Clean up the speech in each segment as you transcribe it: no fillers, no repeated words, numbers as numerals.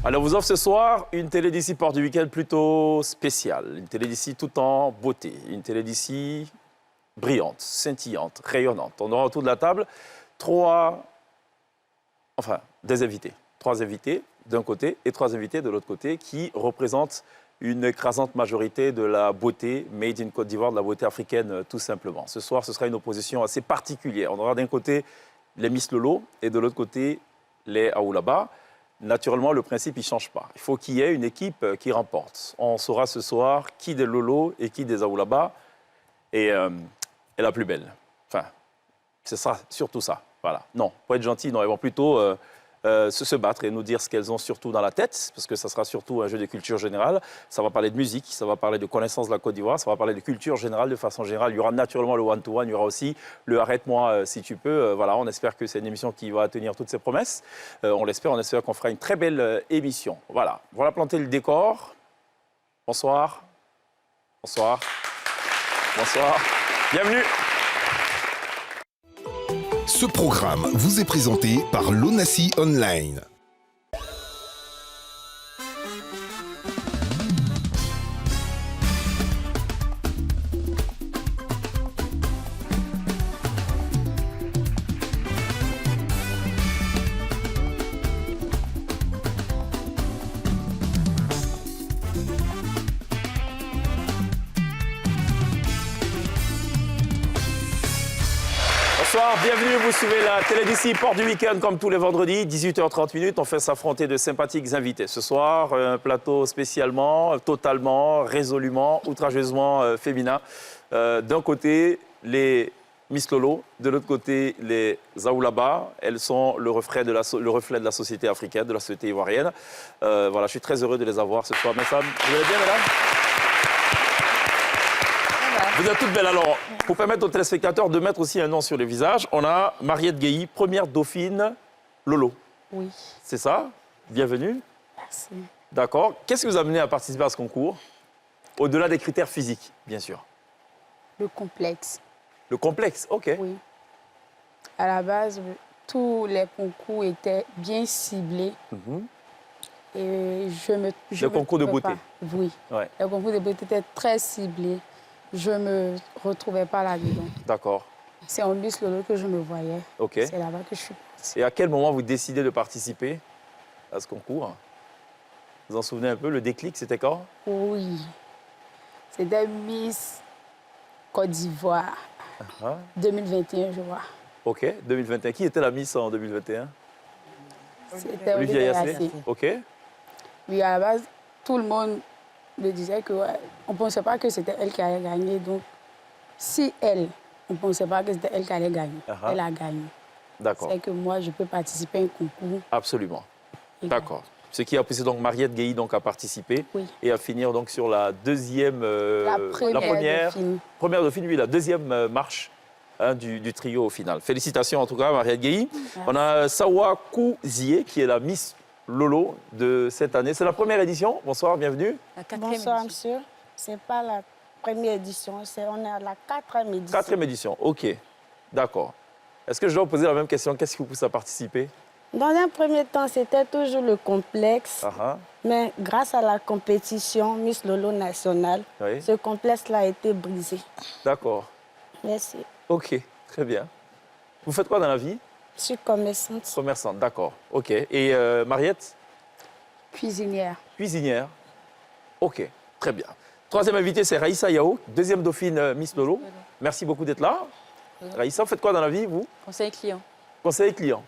Alors, vous offre ce soir une télé d'ici Port du Week-end plutôt spéciale. Une télé d'ici tout en beauté. Une télé d'ici brillante, scintillante, rayonnante. On aura autour de la table des invités. 3 invités d'un côté et 3 invités de l'autre côté qui représentent une écrasante majorité de la beauté made in Côte d'Ivoire, de la beauté africaine tout simplement. Ce soir, ce sera une opposition assez particulière. On aura d'un côté les Miss Lolo et de l'autre côté les Aoulaba. Naturellement, le principe, il ne change pas. Il faut qu'il y ait une équipe qui remporte. On saura ce soir qui des Lolo et qui des Aoulaba est la plus belle. Enfin, ce sera surtout ça. Voilà. Non, pour être gentil, non, elles vont plutôt se battre et nous dire ce qu'elles ont surtout dans la tête, parce que ça sera surtout un jeu de culture générale. Ça va parler de musique, ça va parler de connaissance de la Côte d'Ivoire, ça va parler de culture générale de façon générale. Il y aura naturellement le one-to-one, il y aura aussi le arrête-moi si tu peux. Voilà, on espère que c'est une émission qui va tenir toutes ses promesses. On espère qu'on fera une très belle émission. Voilà, planter le décor. Bonsoir. Bonsoir. Bonsoir. Bienvenue. Ce programme vous est présenté par l'ONACI Online. Bonsoir, bienvenue, vous suivez la télé d'ici Port du Week-end comme tous les vendredis, 18h30, on fait s'affronter de sympathiques invités. Ce soir, un plateau spécialement, totalement, résolument, outrageusement féminin. D'un côté, les Miss Lolo, de l'autre côté, les Aoulaba. Elles sont le reflet de la société africaine, de la société ivoirienne. Voilà, je suis très heureux de les avoir ce soir. Mesdames, vous allez bien, mesdames ? Vous êtes toutes belles. Alors, pour permettre aux téléspectateurs de mettre aussi un nom sur le visage, on a Mariette Guéhi, première dauphine Lolo. Oui. C'est ça? Bienvenue. Merci. D'accord. Qu'est-ce qui vous a amené à participer à ce concours? Au-delà des critères physiques, bien sûr. Le complexe. Le complexe, OK. Oui. À la base, tous les concours étaient bien ciblés. Et Le concours de beauté. Oui. Ouais. Le concours de beauté était très ciblé. Je ne me retrouvais pas là-dedans. D'accord. C'est en Miss Lolo que je me voyais. OK. C'est là-bas que je suis partie. Et à quel moment vous décidez de participer à ce concours? Vous vous en souvenez un peu? Le déclic, c'était quand? Oui. C'était Miss Côte d'Ivoire. 2021, je vois. OK. 2021. Qui était la Miss en 2021? C'était Olivia Yassé. OK. Oui, à la base, tout le monde me disait qu'on ne pensait pas que c'était elle qui allait gagner. Donc, si on ne pensait pas que c'était elle qui allait gagner, elle a gagné. D'accord. C'est que moi, je peux participer à un concours. Absolument. D'accord. Ce qui a poussé donc Mariette Guéhi donc, à participer et à finir donc sur la deuxième... la première dauphine. Première dauphine, oui, la deuxième marche du trio au final. Félicitations en tout cas, Mariette Guéhi. On a Sawa Kouzie qui est la Miss Lolo de cette année. C'est la première édition. Bonsoir, bienvenue. Bonsoir, monsieur. Ce n'est pas la première édition, on est à la 4e édition. 4e édition, OK. D'accord. Est-ce que je dois vous poser la même question? Qu'est-ce qui vous pousse à participer? Dans un premier temps, c'était toujours le complexe. Mais grâce à la compétition Miss Lolo nationale, ce complexe-là a été brisé. D'accord. Merci. OK, très bien. Vous faites quoi dans la vie? Je suis commerçante. Commerçante, d'accord. OK. Et Mariette? Cuisinière. Cuisinière. OK, très bien. Troisième invité, c'est Raïssa Yao, deuxième dauphine Miss Lolo. Merci beaucoup d'être là. Raïssa, vous faites quoi dans la vie, vous? Conseiller client. Conseiller client.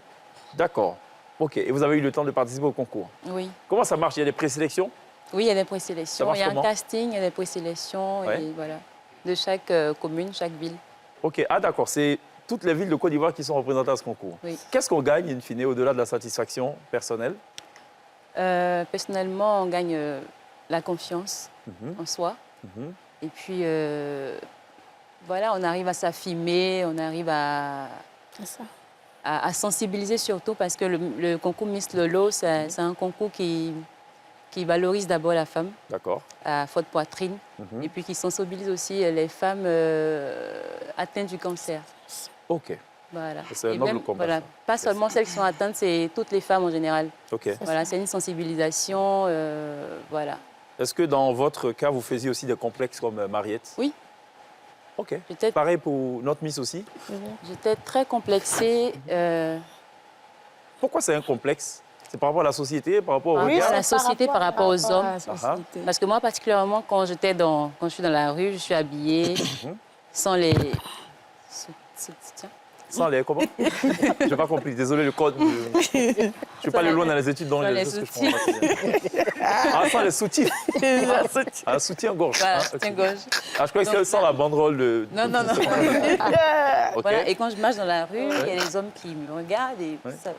D'accord. OK. Et vous avez eu le temps de participer au concours? Oui. Comment ça marche? Il y a des présélections? Oui, il y a des présélections. Il y a un casting, il y a des présélections. Ouais. Et voilà. De chaque commune, chaque ville. OK. Ah, d'accord. C'est toutes les villes de Côte d'Ivoire qui sont représentées à ce concours. Oui. Qu'est-ce qu'on gagne, in fine, au-delà de la satisfaction personnelle? Personnellement, on gagne la confiance en soi. Et puis, voilà, on arrive à s'affirmer, on arrive à sensibiliser surtout parce que le concours Miss Lolo, c'est un concours qui valorise d'abord la femme à forte poitrine et puis qui sensibilise aussi les femmes atteintes du cancer. OK. Voilà. C'est un noble combat. Voilà, pas seulement celles qui sont atteintes, c'est toutes les femmes en général. OK. Voilà, c'est une sensibilisation, voilà. Est-ce que dans votre cas, vous faisiez aussi des complexes comme Mariette? Oui. OK. Pareil pour notre Miss aussi? J'étais très complexée. Pourquoi c'est un complexe? C'est par rapport à la société, par rapport au regard? Oui, à la société, par rapport aux hommes. Parce que moi, particulièrement, quand je suis dans la rue, je suis habillée sans les... Sans les comment? Je n'ai pas compris. Désolé, le code. Je ne suis pas allé loin dans les études, donc les ce que je comprends. Ah, sans les soutifs. Un soutien-gorge. Voilà, soutien-gorge. Ah, je crois que c'est sans la banderole de... Non. Okay. Voilà, et quand je marche dans la rue, il y a des hommes qui me regardent et ça,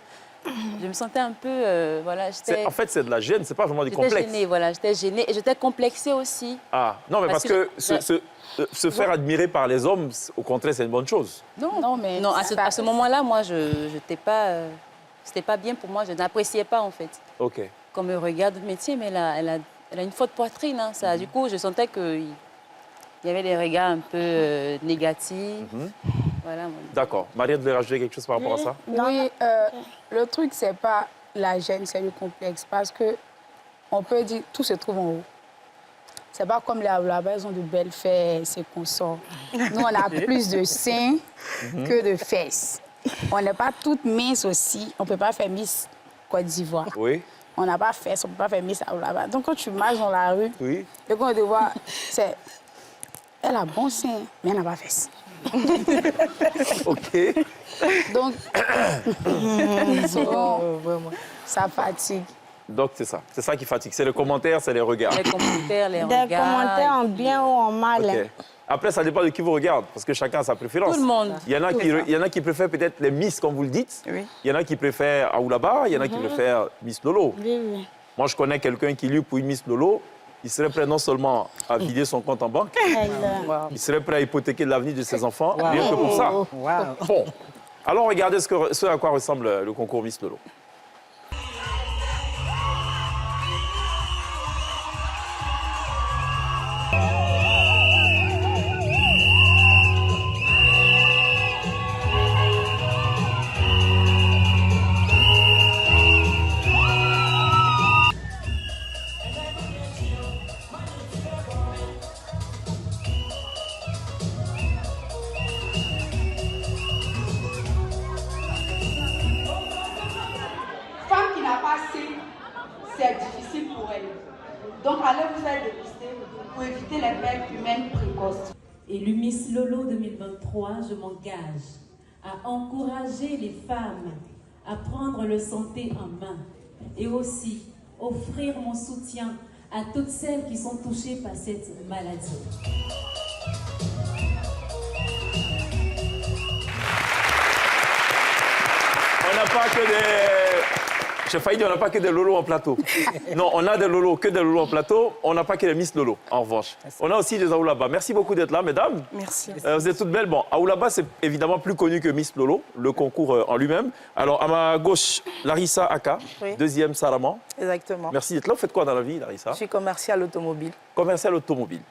je me sentais un peu... voilà, en fait, c'est de la gêne, c'est pas vraiment du complexe. J'étais gênée, voilà, j'étais gênée et j'étais complexée aussi. Ah, non, mais parce que se faire admirer par les hommes, au contraire, c'est une bonne chose. Non, mais à ce moment-là, moi, je n'étais pas... c'était pas bien pour moi, je n'appréciais pas, en fait. OK. Quand on me regarde, mais tiens, mais elle a une forte poitrine. Hein, ça. Du coup, je sentais qu'il y avait des regards un peu négatifs. Voilà. D'accord. Mariette voulait rajouter quelque chose par rapport à ça? Oui, le truc, c'est pas la gêne, c'est le complexe. Parce que on peut dire tout se trouve en haut. C'est pas comme là-bas, ils ont de belles fesses et qu'on sort. Nous, on a plus de seins que de fesses. On n'est pas toutes minces aussi. On ne peut pas faire Miss Côte d'Ivoire. Oui. On n'a pas fesses, on ne peut pas faire Miss là-bas. Donc, quand tu marches dans la rue, oui. et qu'on te voit, c'est... Elle a bon sein, mais elle n'a pas fesses. OK. Donc, ça fatigue. Donc, c'est ça. C'est ça qui fatigue. C'est les commentaires, c'est les regards. Les commentaires, les regards. Des commentaires en bien ou en mal. Okay. Après, ça dépend de qui vous regarde, parce que chacun a sa préférence. Tout le monde. Il y en a qui préfèrent peut-être les Miss, comme vous le dites. Oui. Il y en a qui préfèrent Aoulaba, il y en a qui préfèrent Miss Lolo. Oui. Moi, je connais quelqu'un qui, lui, pour une Miss Lolo, il serait prêt non seulement à vider son compte en banque, il serait prêt à hypothéquer l'avenir de ses enfants, rien que pour ça. Bon, alors regardez ce à quoi ressemble le concours Miss Lolo. C'est difficile pour elle. Donc, allez vous faire dépister pour éviter les pertes humaines précoces. Élu Miss Lolo 2023, je m'engage à encourager les femmes à prendre leur santé en main et aussi offrir mon soutien à toutes celles qui sont touchées par cette maladie. On n'a pas que des... J'ai failli dire, on n'a pas que des lolos en plateau. Non, on a des lolos, que des lolos en plateau. On n'a pas que des Miss Lolo, en revanche. On a aussi des Aoulaba. Merci beaucoup d'être là, mesdames. Merci. Vous êtes toutes belles. Bon, Aoulaba, c'est évidemment plus connu que Miss Lolo, le concours en lui-même. Alors, à ma gauche, Larissa Aka, deuxième Saraman. Exactement. Merci d'être là. Vous faites quoi dans la vie, Larissa? Je suis commercial automobile. Commercial automobile.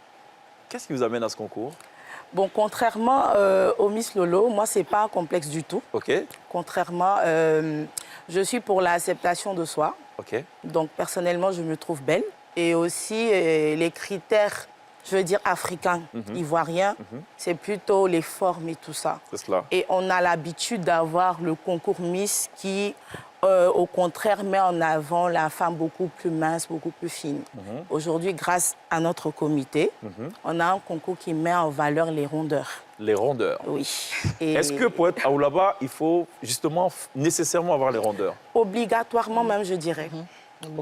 Qu'est-ce qui vous amène à ce concours? Bon, contrairement au Miss Lolo, moi, ce n'est pas un complexe du tout. OK. Contrairement, je suis pour l'acceptation de soi. OK. Donc, personnellement, je me trouve belle. Et aussi, les critères, je veux dire, africains, ivoiriens, c'est plutôt les formes et tout ça. C'est cela. Et on a l'habitude d'avoir le concours Miss qui, au contraire, met en avant la femme beaucoup plus mince, beaucoup plus fine. Aujourd'hui, grâce à notre comité, on a un concours qui met en valeur les rondeurs. Les rondeurs. Oui. Est-ce que pour être Aoulaba, il faut justement nécessairement avoir les rondeurs? Obligatoirement même, je dirais.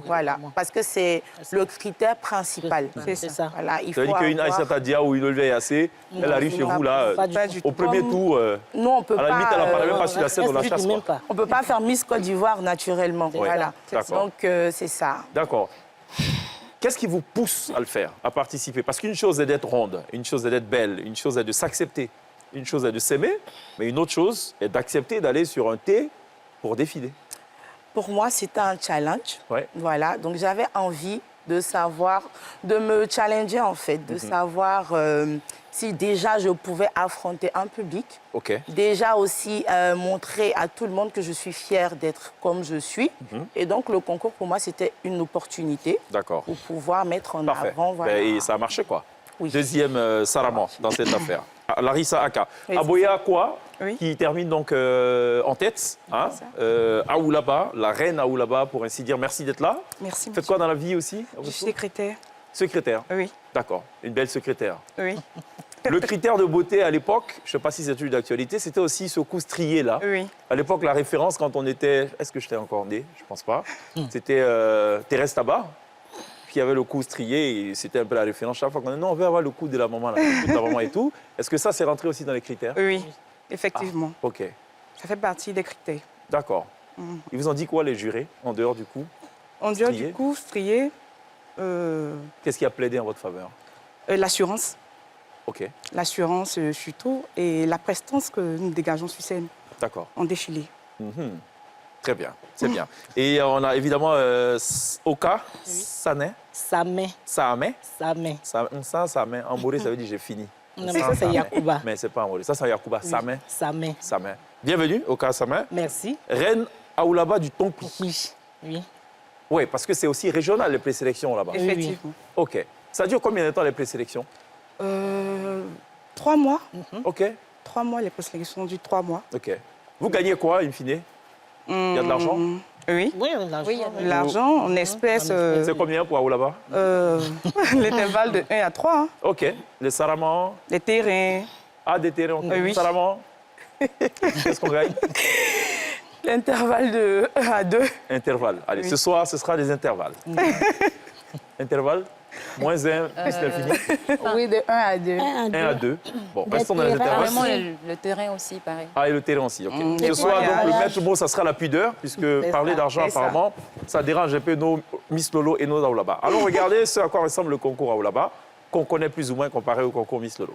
Voilà, parce que c'est le critère principal. C'est ça. Voilà, il faut C'est-à-dire qu'une Aïssata Dia ou une Olivier Assé, elle arrive chez vous là, au premier tour, nous, on peut à la limite, elle n'apparaît même pas, pas sur la scène, on la chasse. on ne peut pas faire Miss Côte d'Ivoire naturellement. Voilà. Donc, c'est ça. D'accord. Qu'est-ce qui vous pousse à le faire, à participer? Parce qu'une chose est d'être ronde, une chose est d'être belle, une chose est de s'accepter, une chose est de s'aimer, mais une autre chose est d'accepter d'aller sur un thé pour défiler. Pour moi, c'était un challenge. Ouais. Voilà. Donc, j'avais envie de savoir, de me challenger en fait, de savoir si déjà je pouvais affronter un public. Déjà aussi montrer à tout le monde que je suis fière d'être comme je suis. Et donc le concours pour moi c'était une opportunité pour pouvoir mettre en avant. Voilà. Et ça a marché quoi. Oui. Deuxième Saraman dans cette affaire. Larissa Aka. Aboya quoi qui termine donc en tête. Hein, Aoulaba, la reine Aoulaba, pour ainsi dire. Merci d'être là. Merci. Faites quoi dans la vie aussi? Je suis secrétaire. Secrétaire? Oui. D'accord. Une belle secrétaire. Oui. Le critère de beauté à l'époque, je ne sais pas si c'est toujours d'actualité, c'était aussi ce cou strié là. Oui. À l'époque, la référence quand on était... Est-ce que j'étais encore né? Je ne pense pas. C'était Thérèse Tabar qui avait le cou strié et c'était un peu la référence. Chaque fois qu'on dit non, on veut avoir le cou de la maman, le cou de la maman et tout. Est-ce que ça, c'est rentré aussi dans les critères? Oui, effectivement. Ah, OK. Ça fait partie des critères. D'accord. Ils vous ont dit quoi, les jurés, en dehors du cou? En dehors du cou strié... Qu'est-ce qui a plaidé en votre faveur? L'assurance. OK. L'assurance sur tout et la prestance que nous dégageons sur scène. D'accord. En défilé. Très bien, c'est bien. Et on a évidemment Oka, Sané. Samé. Samé. Samé. Samé. En Moré, ça veut dire j'ai fini. Non, mais ça, c'est Yacouba. Mais c'est pas en Moré. Ça, c'est Yacouba. Oui. Samé. Samé. Samé. Bienvenue, Oka Samé. Merci. Reine Aoulaba du Tonpi. Oui. Oui. Oui, parce que c'est aussi régional, les présélections là-bas. Effectivement. OK. Ça dure combien de temps, les présélections? 3 mois. OK. 3 mois, les présélections du 3 mois. OK. Vous gagnez quoi, in fine? Il y a de l'argent? Oui. Oui, l'argent. L'argent en espèces. C'est combien pour Aoulaba? L'intervalle de 1 à 3. Hein. OK. Les Saraman? Les terrains. Ah, des terrains, Oui. Saraman? Qu'est-ce qu'on gagne? L'intervalle de 1 à 2. Intervalle. Allez, ce soir, ce sera des intervalles. Intervalle? -1 plus l'infini? Oui, de 1 à 2. 1 à 2. Bon, restons dans les intervalles. Vraiment, le terrain aussi, pareil. Ah, et le terrain aussi, OK. Ce soir, donc, le maître mot, ça sera la pudeur, puisque parler d'argent, apparemment, ça dérange un peu nos Miss Lolo et nos Aoulaba. Allons regarder ce à quoi ressemble le concours Aoulaba, qu'on connaît plus ou moins comparé au concours Miss Lolo.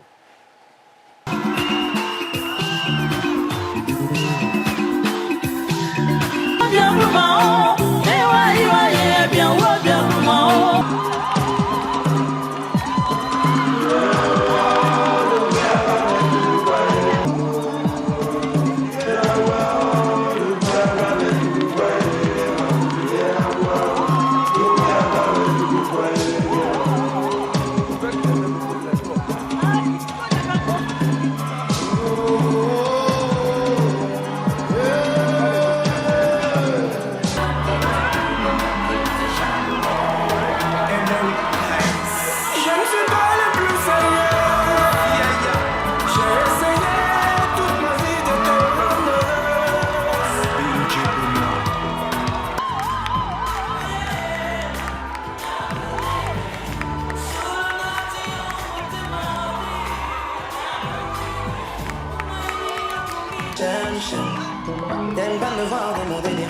T'aimes pas me voir dans mon délire.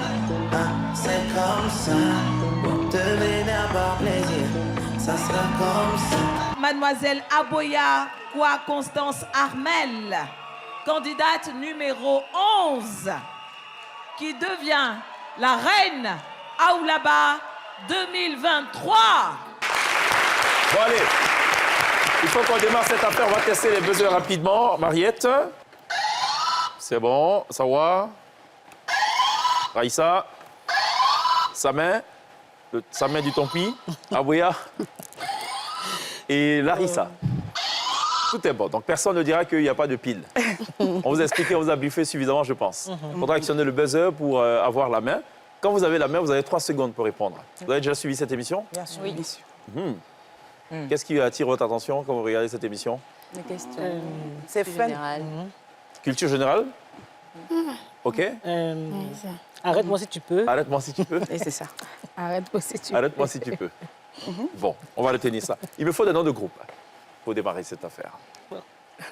Ah, c'est comme ça. Te vénère par plaisir. Ça sera comme ça. Mademoiselle Aboya Kwa Constance Armel, candidate numéro 11, qui devient la reine Aoulaba 2023. Bon, allez. Il faut qu'on démarre cette affaire. On va tester les buzzers rapidement. Mariette. C'est bon. Sawa. Raïssa. Samin. Samin du Tonpi. Aboya. Et Larissa. Tout est bon. Donc, personne ne dira qu'il n'y a pas de pile. On vous a expliqué, on vous a briefé suffisamment, je pense. Il faudra actionner le buzzer pour avoir la main. Quand vous avez la main, vous avez 3 secondes pour répondre. Vous avez déjà suivi cette émission? Bien sûr. Oui, bien sûr. Qu'est-ce qui attire votre attention quand vous regardez cette émission? Les questions. C'est fun. Culture générale? OK. Arrête-moi si tu peux. Arrête-moi si tu peux. Et c'est ça. Arrête-moi si tu peux. Arrête-moi si tu peux. Bon, on va retenir ça. Il me faut des noms de groupe pour démarrer cette affaire.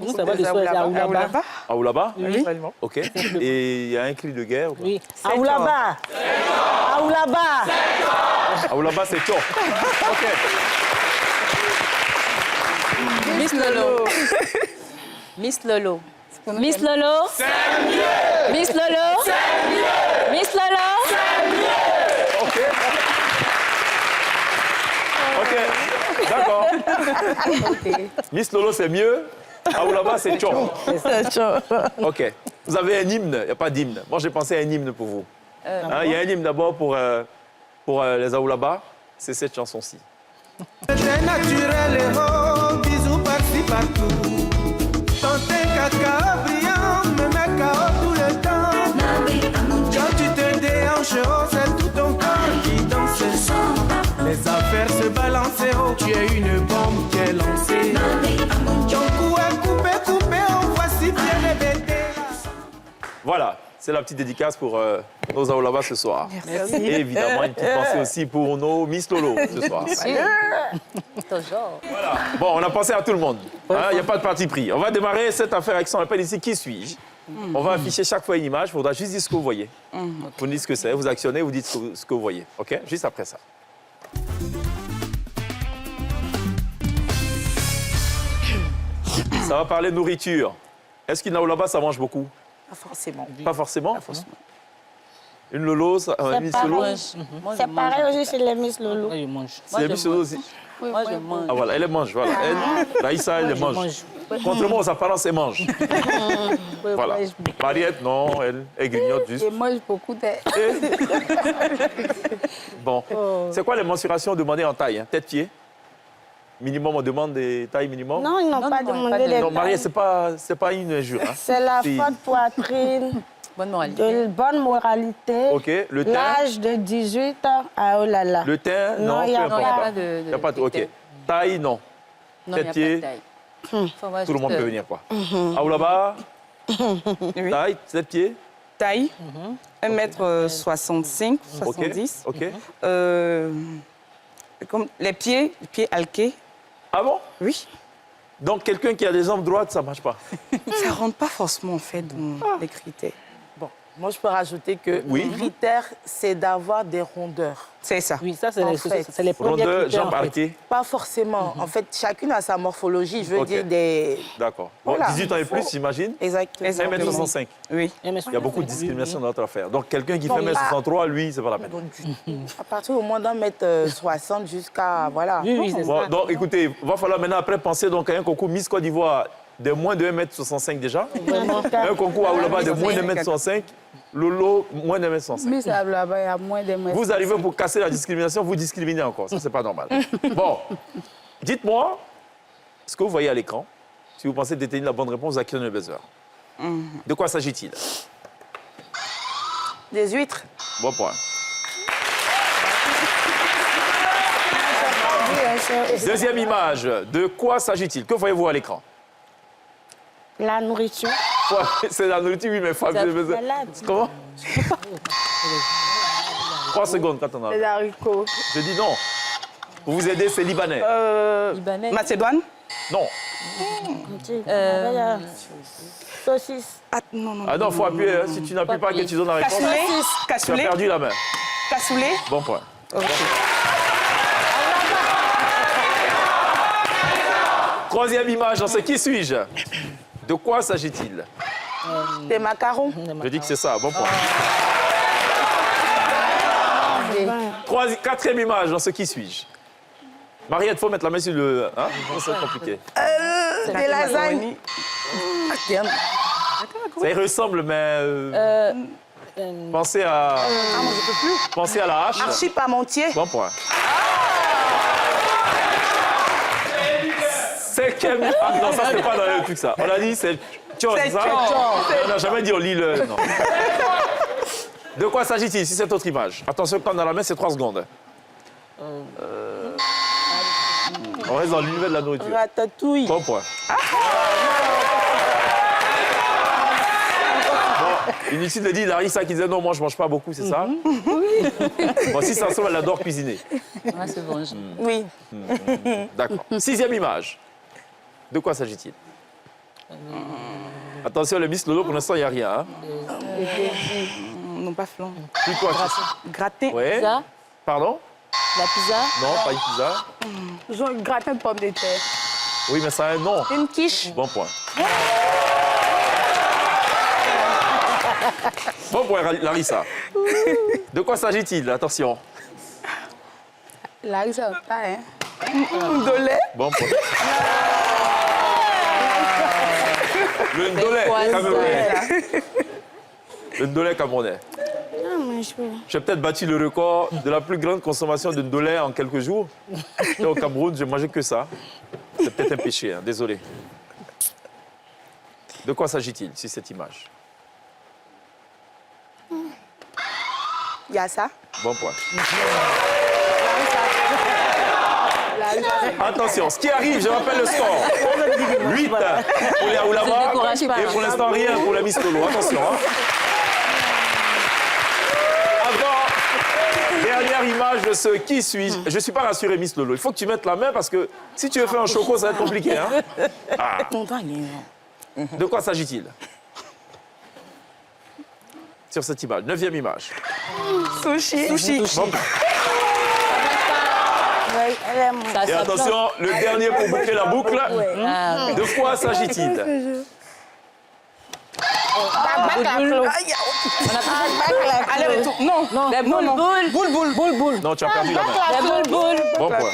Nous, ça va de soi à Aoulaba. Aoulaba? Oui. OK. Et il y a un cri de guerre ou pas? Oui. Aoulaba. Aoulaba. Aoulaba, c'est chaud. OK. Miss Lolo. Miss Lolo. Miss Lolo. C'est mieux. Miss Lolo. C'est mieux. Miss Lolo. C'est mieux. OK. Miss Lolo, c'est mieux. Aoulaba, c'est tchon. C'est tchon. OK. Vous avez un hymne. Il n'y a pas d'hymne. Moi, j'ai pensé à un hymne pour vous. Il y a un hymne d'abord pour les Aoulaba. C'est cette chanson-ci. C'est naturel et oh, bisous par-ci partout. Ton caca brillant me met KO tout le temps. Quand tu te déhanches, oh, c'est tout ton corps qui danse. Les affaires se balancent, oh, tu es une bombe qui est lancée. Ton cou est coupé, oh, voici bien répété. Voilà. C'est la petite dédicace pour nos Aoulaba ce soir. Merci. Et évidemment, une petite pensée aussi pour nos Miss Lolo ce soir. Voilà. Bon, on a pensé à tout le monde. Il n'y a pas de parti pris. On va démarrer cette affaire avec son appel ici. Qui suis-je? On va afficher chaque fois une image. Il faudra juste dire ce que vous voyez. Vous dites ce que c'est, vous actionnez, vous dites ce que vous voyez. OK? Juste après ça. Ça va parler de nourriture. Est-ce qu'une Aoulaba, ça mange beaucoup? Pas forcément. Pas forcément? Pas forcément. Une Lolo, ça, Miss Lolo? C'est pareil aussi chez les Miss Lolo. Moi, je mange. C'est les Miss Lolo aussi? Moi, je mange. Ah voilà, elle les mange, voilà. Elle, Raïssa, elle les mange. Contrairement aux apparences, elle mange. Voilà. Mariette, non, elle grignote juste. Je mange beaucoup de... Bon. C'est quoi les mensurations demandées en taille? Hein? Tête-pied? Minimum, on demande des tailles minimum? Non, ils n'ont pas demandé les Non, Mariette, tailles. c'est pas une injure. Hein? C'est la forte poitrine. Bonne moralité. De bonne moralité. OK. Le teint? L'âge de 18 ans à oh là là. Le teint? Non, il n'y a peu pas. importe. Il n'y a pas de... OK. Taille, non. Non, il n'y a pas Tête-pied? de taille. Tout le monde peut venir, quoi. Aoulaba? Oui. Taille, 7 pieds? Taille, 1m65, 70. OK. Comme les pieds alqués. Ah bon? Oui. Donc, quelqu'un qui a des jambes droites, ça ne marche pas? Ça ne rentre pas forcément, en fait, dans les critères. Bon, moi, je peux rajouter que le critère, c'est d'avoir des rondeurs. C'est ça. Oui, ça, c'est les premiers Rondeur, critères, jambes en fait. arquées? Pas forcément. En fait, chacune a sa morphologie. Je veux dire des... D'accord. Bon, Voilà. 18 ans et plus, j'imagine? Exactement. 1m65. Oui. Il y a beaucoup de discrimination dans notre affaire. Donc, quelqu'un qui fait 1m63, lui, c'est pas la peine. À partir au moins d'1m60 jusqu'à... Voilà. Oui, c'est Bon, ça. donc, écoutez, il va falloir maintenant, après, penser donc, à un concours Miss Côte d'Ivoire de moins de 1m65 déjà. Un concours à Aoulaba de moins de 1m65. Lolo, moins de 1m65. Miss Aoulaba, il y a moins de 1m65. Vous arrivez pour casser la discrimination, vous discriminez encore. Ça, c'est pas normal. Bon, dites-moi ce que vous voyez à l'écran. Si vous pensez détenir la bonne réponse, vous actionnez le buzzer. De quoi s'agit-il? Des huîtres. Bon point. Deuxième image. De quoi s'agit-il? Que voyez-vous à l'écran? La nourriture. Ouais, c'est la nourriture, oui, mais faut activer le buzzer. Comment? 3 secondes quand on a. Les haricots. Je dis non. Pour vous aider, c'est libanais. Libanais. Macédoine. Non. Saucisse. Ah non, non. Ah non, il faut appuyer. Hein. Si tu n'appuies pas, que tu donnes la réponse, Cassoulet. tu as Cassoulet. perdu la main. Cassoulet. Bon point. Troisième image, dans ce qui suis-je? De quoi s'agit-il? Des macarons. Je dis que c'est ça, bon point. Quatrième image, dans ce qui suis-je? Mariette, il faut mettre la main sur le... Hein? C'est compliqué. Des lasagnes. Ça y ressemble, mais... pensez à... Pensez à la hache. Archis parmentier. Bon point. Cinquième... Ah non, ça, c'était pas dans le truc, ça. On a dit, c'est... Tchon, c'est ça? On n'a jamais dit on lit le... Non. De quoi s'agit-il ici, cette autre image? Attention, quand on a la main, c'est 3 secondes. On reste dans l'univers de la nourriture. Ratatouille. Bon point. Bon, inutile de dire Larissa qui disait non, moi je mange pas beaucoup, c'est ça? Bon, si ça se trouve, elle adore cuisiner. Ouais, c'est bon. Oui. D'accord. Sixième image. De quoi s'agit-il? Attention, le Miss Lolo, pour l'instant, il n'y a rien. Hein? Non, pas flan. Puis quoi? Gratin. Ouais. Pizza. Pardon? La pizza. Non, pas une pizza. Genre un gratin de pommes de terre. Oui, mais ça a un nom. Une quiche. Bon point. Bon point, Larissa. De quoi s'agit-il? Attention. Là, ça va pas, hein. Ndolé. Bon point. Le Ndolé camerounais. Le Ndolé camerounais. J'ai peut-être battu le record de la plus grande consommation de Ndolé en quelques jours. Et au Cameroun, je mangeais que ça. C'est peut-être un péché, hein, désolé. De quoi s'agit-il sur cette image? Il y a ça. Bon point. Attention, ce qui arrive, je rappelle le score. 8 pour les Aoulaba et pour l'instant rien pour la Miss Lolo. Attention. Hein. Avant, dernière image de ce qui suis-je. Je ne suis pas rassuré, Miss Lolo. Il faut que tu mettes la main parce que si tu veux faire un choco, ça va être compliqué. Hein. Ah. De quoi s'agit-il? Sur cette image, 9e image. Sushi. Bon. Et attention, le dernier pour boucler la boucle. De quoi s'agit-il? Allez, retour. Non. Boule. Non, tu as perdu la main. Bon point.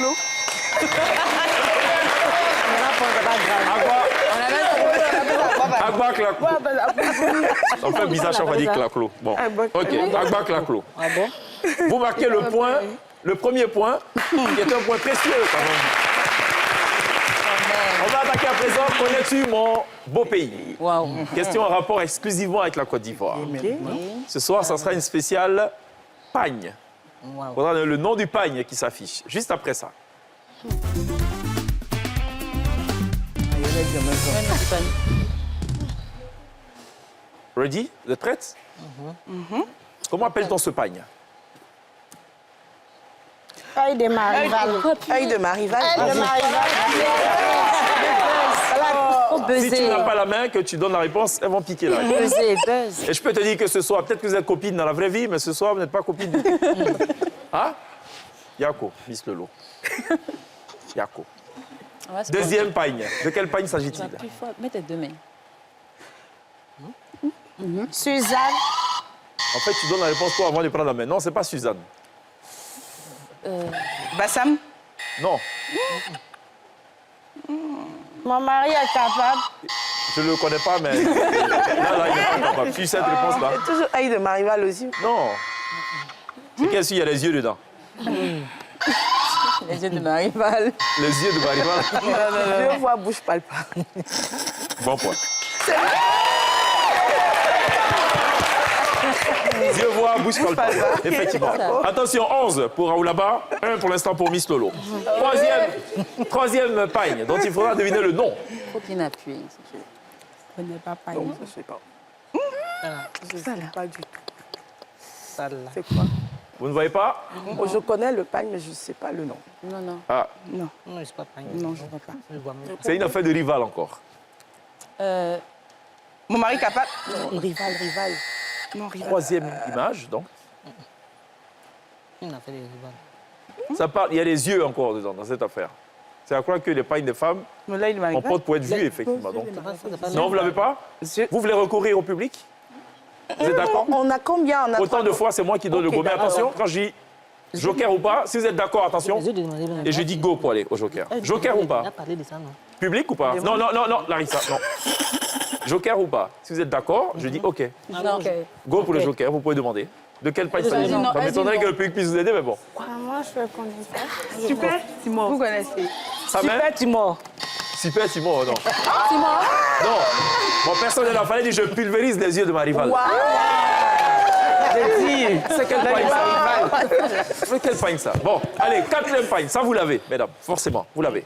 Agba Claclo. On fait bizarre chaque fois dit Claclo. Bon, ok, Agba Claclo. Vous marquez le point, le premier point, qui est un point précieux quand même. On va attaquer à présent. Connais-tu mon beau pays? Question en rapport exclusivement avec la Côte d'Ivoire. Ce soir, ça sera une spéciale pagne. On a le nom du pagne qui s'affiche, juste après ça. Ready? Vous êtes prête? Comment appelle-t-on ce pagne? Œil de Marival. Œil de Marival. Si tu n'as pas la main, que tu donnes la réponse, elles vont piquer la réponse. Et je peux te dire que ce soir, peut-être que vous êtes copines dans la vraie vie, mais ce soir, vous n'êtes pas copines du tout. Hein? Yako, Miss Lolo. Yako. Deuxième pagne. De quel pagne s'agit-il? Mets tes deux mains. Suzanne. En fait, tu donnes la réponse toi avant de prendre la main. Non, c'est pas Suzanne. Bassam. Non. Mon mari est capable. Je ne le connais pas, mais là, il n'est pas capable. Suis cette réponse-là. Toujours œil de Marival aussi. Non. C'est quel il y a les yeux dedans? Les yeux de Marival. Les yeux de Marival. Je vois bouche palpable. Bon point. Yeux voient, bouche palpable. Effectivement. Attention, 11 pour Aoulaba, 1 pour l'instant pour Miss Lolo. Troisième pagne, dont il faudra deviner le nom. Il faut qu'il appuie. Je ne connais pas pagne. Non, je ne sais pas. Je ne sais pas du tout. C'est quoi? Vous ne voyez pas? Je connais le pagne, mais je ne sais pas le nom. Non. Ah. Non, c'est pas pagne. Non, je ne vois pas. C'est une affaire de rival encore. Mon mari capable? Rival. Non, rival. Troisième image, donc. Une affaire de rival. Ça parle, il y a les yeux encore dedans, dans cette affaire. C'est à croire que les pagnes des femmes, on porte pour être vues, effectivement. Donc. Non, vous ne l'avez pas? Vous voulez recourir au public? Vous êtes d'accord? On a combien? Autant de fois, c'est moi qui donne le go. Mais attention, quand je dis joker ou pas, si vous êtes d'accord, attention. Et je dis go pour aller au joker. Joker ou pas? Public ou pas? Non, Larissa, non. Joker ou pas? Si vous êtes d'accord, je dis OK. Go pour le joker, vous pouvez demander. De quel pagne s'agit-il? Ça m'étonnerait que le public puisse vous aider, mais bon. Moi, je connais pas. Super Timor. Vous connaissez? Super Timor. Super Timor, non. Timor? Non. Bon, personne n'est là. Fallait dire je pulvérise les yeux de ma rivale. J'ai dit. C'est quel pagne ça? C'est quel pagne ça? Bon, allez, quatrième pagne. Ça, vous l'avez, mesdames. Forcément, vous l'avez.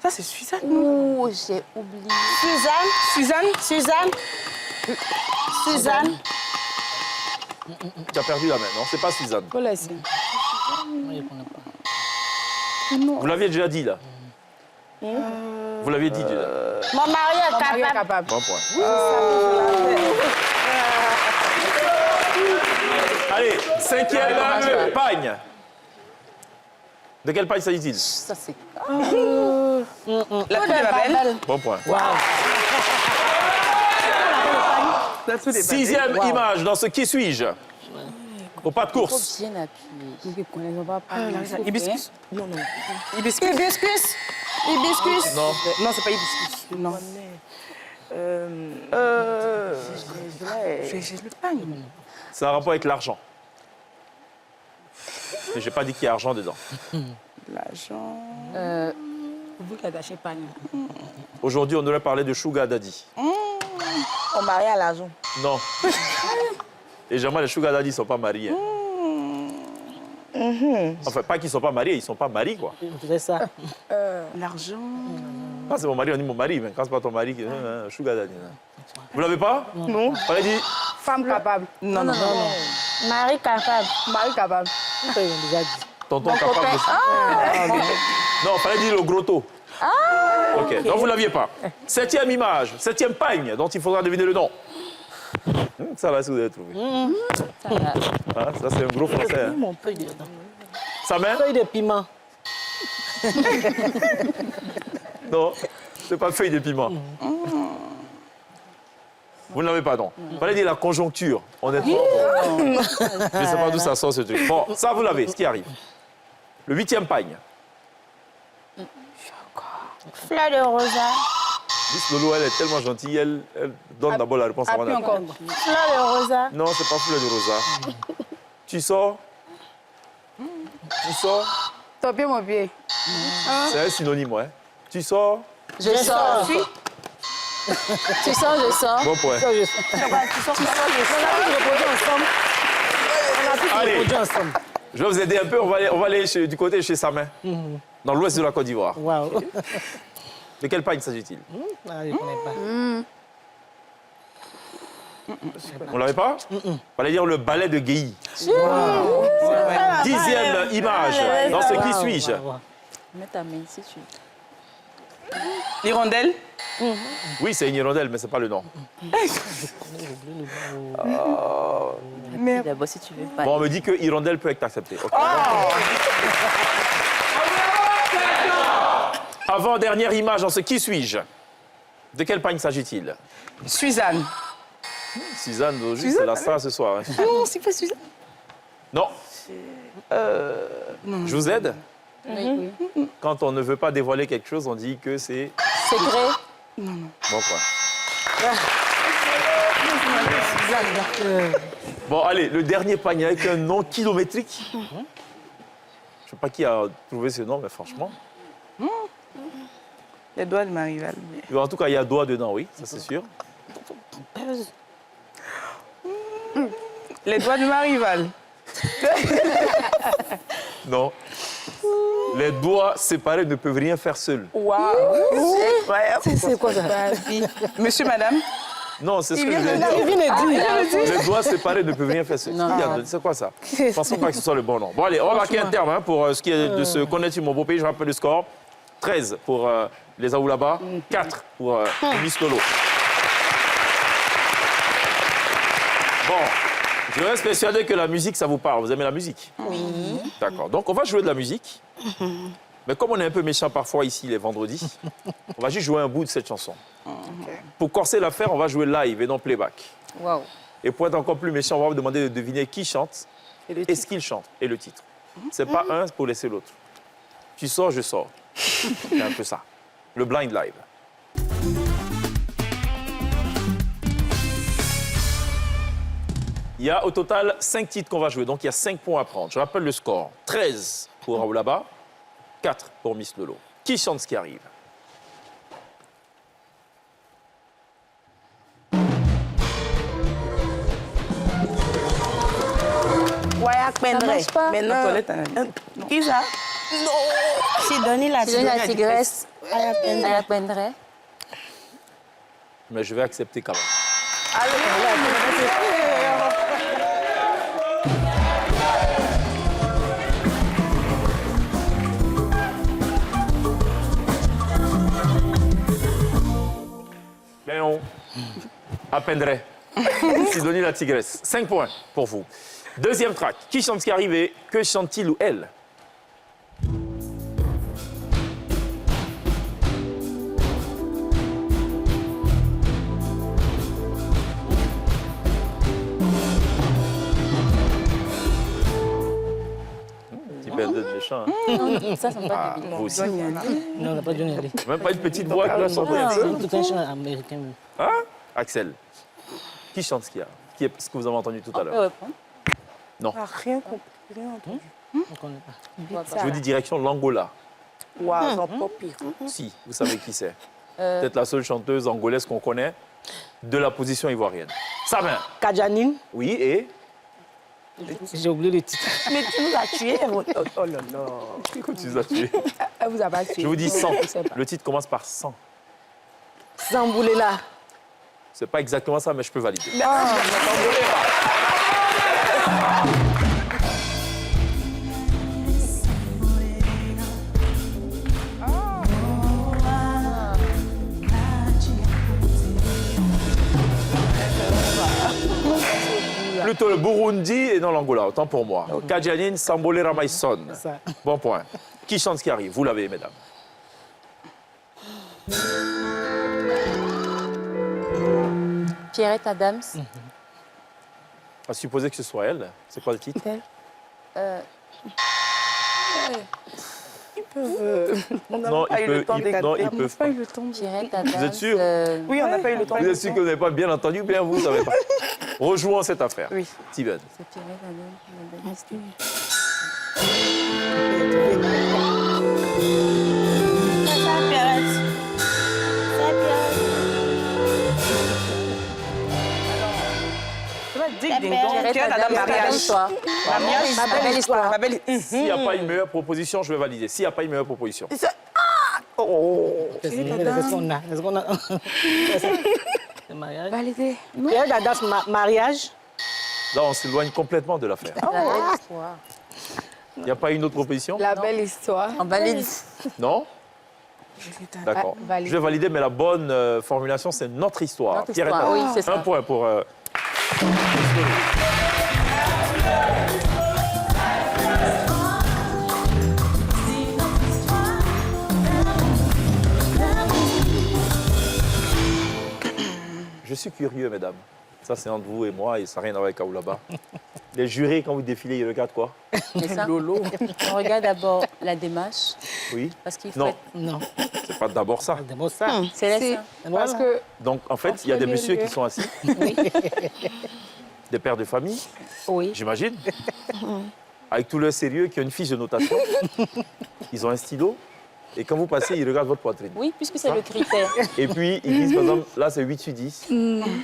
Ça, c'est Suzanne. Oh, j'ai oublié. Suzanne. Tu as perdu la main, non? C'est pas Suzanne. Vous l'aviez déjà dit, là. Vous l'aviez dit déjà. Mon mari est capable. Bon point. Allez, cinquième pagne. De quelle pagne s'agit-il? Ça, c'est... La pluie de Babel. Bon point. Sixième image dans ce Qui suis-je? Au pas de course. Bien appuyé. Ils connaissent pas parler. Hibiscus. Non, non. Hibiscus. Hibiscus. Hibiscus. Non. Non, c'est pas hibiscus. Non. J'ai le pagne. Ça a un rapport avec l'argent. Mais je n'ai pas dit qu'il y a argent dedans. L'argent. Vous qui attachez pas. Aujourd'hui, on aurait parlé de Sugar Daddy. On marie à l'argent. Non. Et généralement, les Sugar Daddy ne sont pas mariés. Enfin, pas qu'ils ne sont pas mariés, ils ne sont pas mariés, quoi. C'est ça. L'argent. Quand c'est mon mari, on dit mon mari, mais quand c'est pas ton mari, Sugar Daddy. Vous l'avez pas? Non. On a dit Femme capable. Non, non, non. Mari capable. Mari capable. Ils ont déjà dit. tonton capable de... Non, il fallait dire le gros taux. Ok, donc vous ne l'aviez pas. 7e image, 7e pagne, dont il faudra deviner le nom. Ça va, si vous avez trouvé. Ça va. Ah, ça, c'est un gros français. Hein. Mon feuille dedans. Sa main? Feuille de piment. Non, c'est pas feuille de piment. Vous ne l'avez pas, non. Il fallait dire la conjoncture, honnêtement. Je ne sais pas d'où ça sort, ce truc. Bon, ça, vous l'avez, ce qui arrive. Le 8e pagne. Fleur de rosa. Miss Lolo, elle est tellement gentille, elle donne d'abord la réponse avant la Fleur de rosa. Non, c'est pas fleur de rosa. Tu sors? Tu sors? Ton pied, mon pied. C'est un synonyme, ouais. Tu sors? Je sors. Tu sors, je sors. Bon point. Tu sors, Allez, je vais vous aider un peu. On va aller du côté chez sa main, dans l'ouest de la Côte d'Ivoire. Waouh. De quelle pagne s'agit-il? Ah, je ne connais pas. On l'avait pas? Fallait dire le ballet de Guéhi. 10e image. Dans ce qui suis-je? Mets ta main ici, tu... L'hirondelle. Oui, c'est une hirondelle, mais c'est pas le nom. Mais d'abord, si tu veux pas. Bon, on me dit que hirondelle peut être acceptée. Okay. Avant-dernière image dans ce qui suis-je? De quelle pagne s'agit-il? Suzanne. Suzanne, c'est la star ce soir. Hein. Non, c'est pas Suzanne. Non. Je vous aide? Oui. Quand on ne veut pas dévoiler quelque chose, on dit que c'est... Secret. Non, non. Bon, quoi. Bon, allez, le dernier panier avec un nom kilométrique. Je ne sais pas qui a trouvé ce nom, mais franchement... Les doigts de Marival. En tout cas, il y a doigt dedans, oui, ça c'est sûr. Les doigts de Marival. Non. Les doigts séparés ne peuvent rien faire seuls. Waouh. C'est quoi ça? Monsieur, madame. Non, c'est ce que je voulais dire. Les doigts séparés ne peuvent rien faire seuls. C'est quoi ça? Je ne pense pas que ce soit le bon nom. Bon, allez, on va marquer un terme hein, pour ce qui est de se connaître sur mon beau pays. Je rappelle le score. 13 pour les Aoulaba, 4 pour Miss Lolo. Bon, je reste persuadé que la musique, ça vous parle. Vous aimez la musique? Oui. D'accord. Donc, on va jouer de la musique. Mais comme on est un peu méchant parfois ici les vendredis, on va juste jouer un bout de cette chanson. Pour corser l'affaire, on va jouer live et non playback. Waouh. Et pour être encore plus méchant, on va vous demander de deviner qui chante et ce qu'il chante et le titre. C'est pas un pour laisser l'autre. Tu sors, je sors. C'est un peu ça. Le blind live. Il y a au total 5 titres qu'on va jouer, donc il y a 5 points à prendre. Je rappelle le score. 13 pour Aoulaba, 4 pour Miss Lolo. Qui chante ce qui arrive? Wayak Pendré. Maintenant, Qui ça? Sidonie la tigresse. Wayak Pendré. Mais je vais accepter quand même. Léon, Apendré, Sidonie la tigresse. 5 points pour vous. Deuxième track. Qui chante ce qui arrive et que chante-t-il ou elle? Ben, vous êtes méchant. Hein. Non, ça ne pas de vous aussi. Non, on n'a pas Johnny Hallyday. Même pas une petite voix qui va chanter un peu. C'est tout un chant américain. Hein? Axel, qui chante ce qu'il y a? Qui est ce que vous avez entendu tout à l'heure? Non. Rien compris, rien entendu. On ne connaît pas. Je vous dis direction l'Angola. Waouh, encore pire. Si, vous savez qui c'est. Peut-être la seule chanteuse angolaise qu'on connaît de la position ivoirienne. Sabin. Kadjanine. Oui, et? J'ai oublié le titre. Mais tu nous as tués. Oh là là. Pourquoi tu nous as tués? Elle vous a pas tué. Je vous dis 100. Je sais pas. Le titre commence par 100. Zamboulela. C'est pas exactement ça, mais je peux valider. Plutôt le Burundi et non l'Angola, autant pour moi. Kadjanine Sambolera Maïson. Bon point. Qui chante ce qui arrive? Vous l'avez, mesdames. Pierrette Adams. À supposer que ce soit elle. C'est quoi le titre? Non, ils peuvent pas. Pierrette Adams. Vous êtes sûr? Oui, on n'a pas eu le temps. Vous êtes sûr que vous n'avez pas bien entendu? Bien, vous ne savez pas. Rejouons cette affaire. Oui. Steven. C'est Pierrette Adams. Ma belle histoire. S'il n'y a pas une meilleure proposition, je vais valider. S'il n'y a pas une meilleure proposition. Est-ce qu'on a? Le mariage. Validé. Pierre Dadas, mariage. Là, on s'éloigne complètement de l'affaire. La belle histoire. Il n'y a pas une autre proposition? La belle histoire. On valide. Non? D'accord. Je vais valider, mais la bonne formulation, c'est notre histoire. Notre Pierrette histoire, Adams. oui, c'est ça. Un point pour... Je suis curieux, mesdames. Ça, c'est entre vous et moi et ça n'a rien à voir avec Aoulaba. Les jurés, quand vous défilez, ils regardent quoi? Lolo. On regarde d'abord la démarche. Oui. Parce qu'il faut Non. être... Non. C'est pas d'abord ça. D'abord ça. C'est les seins. Parce que Donc, en fait, il y a des messieurs qui sont assis. Des pères de famille, oui. j'imagine. Avec tout leur sérieux, qui ont une fiche de notation. Ils ont un stylo. Et quand vous passez, ils regardent votre poitrine. Oui, puisque c'est le critère. Et puis, ils disent, par exemple, là, c'est 8 sur 10,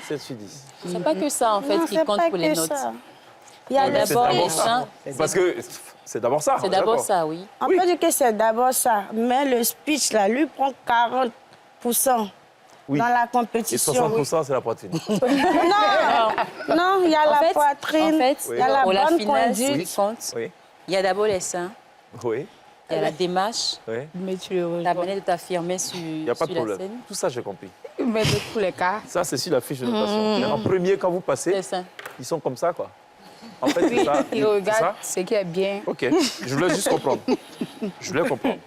7 sur 10. C'est pas que ça, en fait, Non, qui c'est compte pas pour les que notes. ça. Il y a C'est d'abord d'abord les ça. seins. Parce que c'est d'abord ça. C'est d'abord d'accord. ça, oui. On peut dire que c'est d'abord ça, mais le speech, là, lui prend 40% Oui. dans la Et compétition. 60%, c'est la poitrine. Non, il y a la poitrine, En fait, il y a la pour la bonne finesse conduite. qui compte, Oui. il y a d'abord les seins, Oui. il y a la démarche, Oui. Mais tu le la rejoins. manière de t'affirmer sur, Il n'y a pas de sur la problème. scène. Tout ça, j'ai compris. Mais de tous les cas, Ça, c'est sur la fiche de notation. Mais en premier, quand vous passez, Les seins. ils sont comme ça, quoi. En fait, c'est ça. il C'est regarde ça. ce qui est bien. OK. Je voulais juste comprendre. Je voulais comprendre.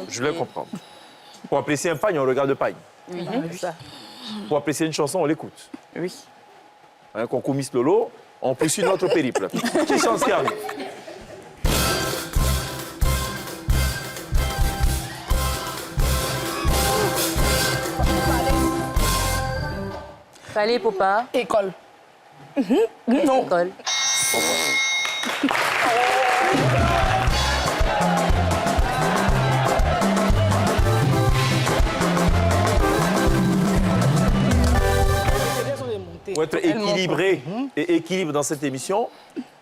Je voulais comprendre. Pour apprécier un pagne, on regarde le pagne. Oui. Pour apprécier une chanson, on l'écoute. Oui. Un concours Miss Lolo, on poursuit notre périple. Qui chante ce qui arrive? Fallait Popa. École. Non. École. Pour être équilibré et équilibre dans cette émission,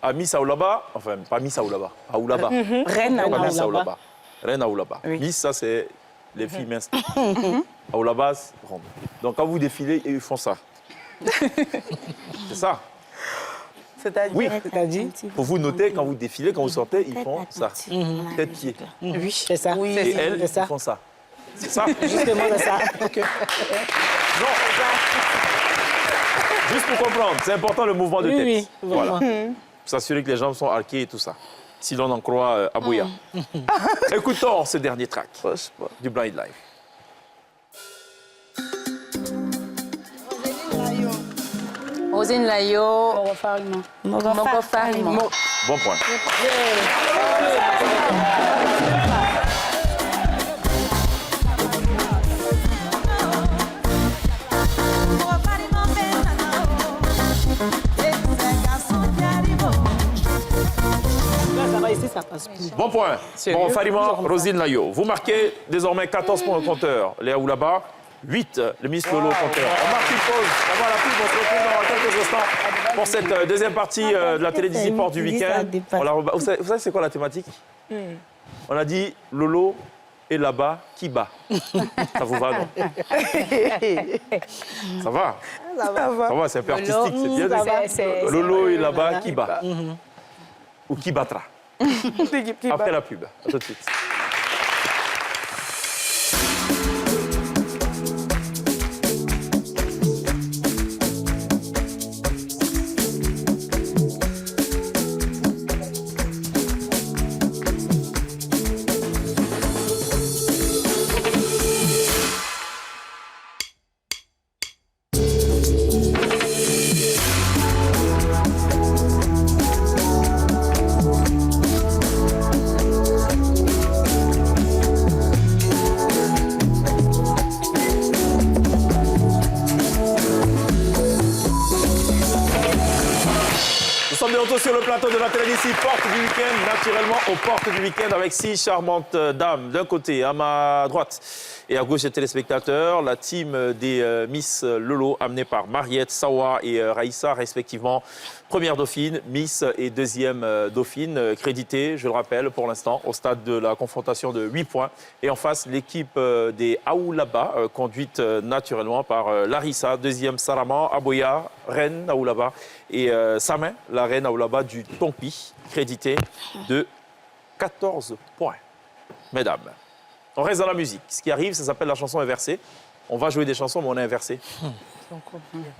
à Miss Aoulaba, enfin, pas Miss Aoulaba, Aoulaba. Reine Pas Miss Aoulaba. Aoulaba. Reine Aoulaba. Oui. Miss, ça, c'est les filles minces. Aoulaba, c'est ronde. Donc, quand vous défilez, ils font ça. C'est ça. C'est-à-dire Oui. C'est-à-dire? Pour vous noter, quand vous défilez, quand vous sortez, ils font ça. Tête-pied. Oui, c'est ça. Et elles, c'est ça. ils font ça. C'est ça. Justement, c'est ça. Non. Juste pour comprendre, c'est important le mouvement de tête. Oui, Voilà. vraiment. Pour s'assurer que les jambes sont arquées et tout ça. Si l'on en croit Abouya. Écoutons ce dernier track du Blind Live. Rosine Layo. Moro Farima. Moko Farima. Bon point. Ici, ça passe plus. Bon point. Bon, Farima, Rosine Layo. Vous marquez désormais 14 points au compteur. Léa Oulaba, 8. Le Miss Lolo au compteur. On marque une pause. On va à la pub. On se retrouve dans quelques instants pour cette deuxième partie de la télévision Porte du week-end. Vous savez c'est quoi la thématique? On a dit Lolo et là-bas, qui bat? Ça vous va, non? Ça va? Ça va. Ça va, c'est un peu artistique. C'est bien. Lolo et là-bas, qui bat? Ou qui battra? Après la pub. À tout de suite. Sur le plateau de la télévision Porte du week-end, naturellement aux portes du week-end avec 6 charmantes dames. D'un côté, à ma droite et à gauche des téléspectateurs, la team des Miss Lolo amenée par Mariette, Sawa et Raïssa, respectivement première dauphine, Miss et deuxième dauphine, créditée, je le rappelle, pour l'instant, au stade de la confrontation de 8 points. Et en face, l'équipe des Aoulaba, conduite naturellement par Larissa, deuxième Sarama, Aboya, reine Aoulaba, et Samin, la reine Aoulaba du Tompi, crédité de 14 points. Mesdames, on reste dans la musique. Ce qui arrive, ça s'appelle la chanson inversée. On va jouer des chansons, mais on est inversé.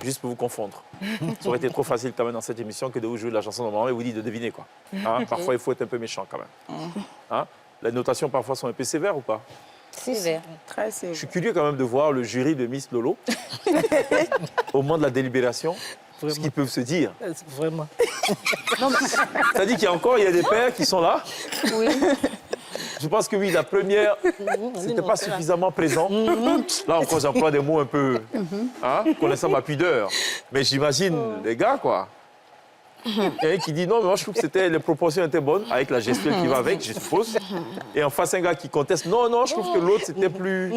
Juste pour vous confondre. Ça aurait été trop facile quand même dans cette émission que de vous jouer de la chanson normalement et vous dites de deviner quoi. Hein? Parfois, il faut être un peu méchant quand même. Hein? Les notations parfois sont un peu sévères ou pas? Sévère. Très sévère. Je suis curieux quand même de voir le jury de Miss Lolo au moment de la délibération. Vraiment. Ce qu'ils peuvent se dire. Vraiment. Ça dit qu'il y a des pères qui sont là. Oui. Je pense que oui, la première, c'était pas suffisamment présent. Là encore, j'emploie des mots un peu, hein, connaissant ma pudeur. Mais j'imagine les gars, quoi. Il y a un qui dit non, mais moi je trouve que les proportions étaient bonnes, avec la gestuelle qui va avec, je suppose. Et en face, un gars qui conteste non, non, je trouve que l'autre c'était plus.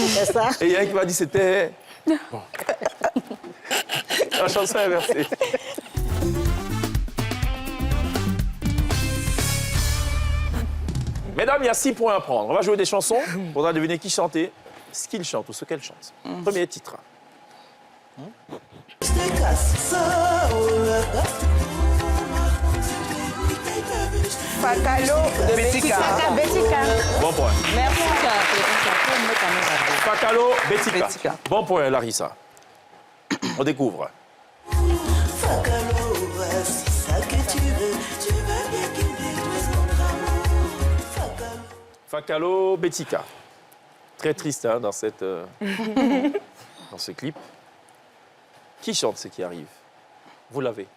C'est ça. Et il y a un qui va dire c'était. Bon. La chanson est inversée. Mesdames, il y a 6 points à prendre. On va jouer des chansons. Il faudra deviner qui chantait, ce qu'il chante ou ce qu'elle chante. Premier titre. Fakalo de Betika. Bon point. Merci. Fakalo, Betika. Bon point, Larissa. On découvre. Fakalo, Betika. Très triste hein, dans ce clip. Qui chante ce qui arrive? Vous l'avez.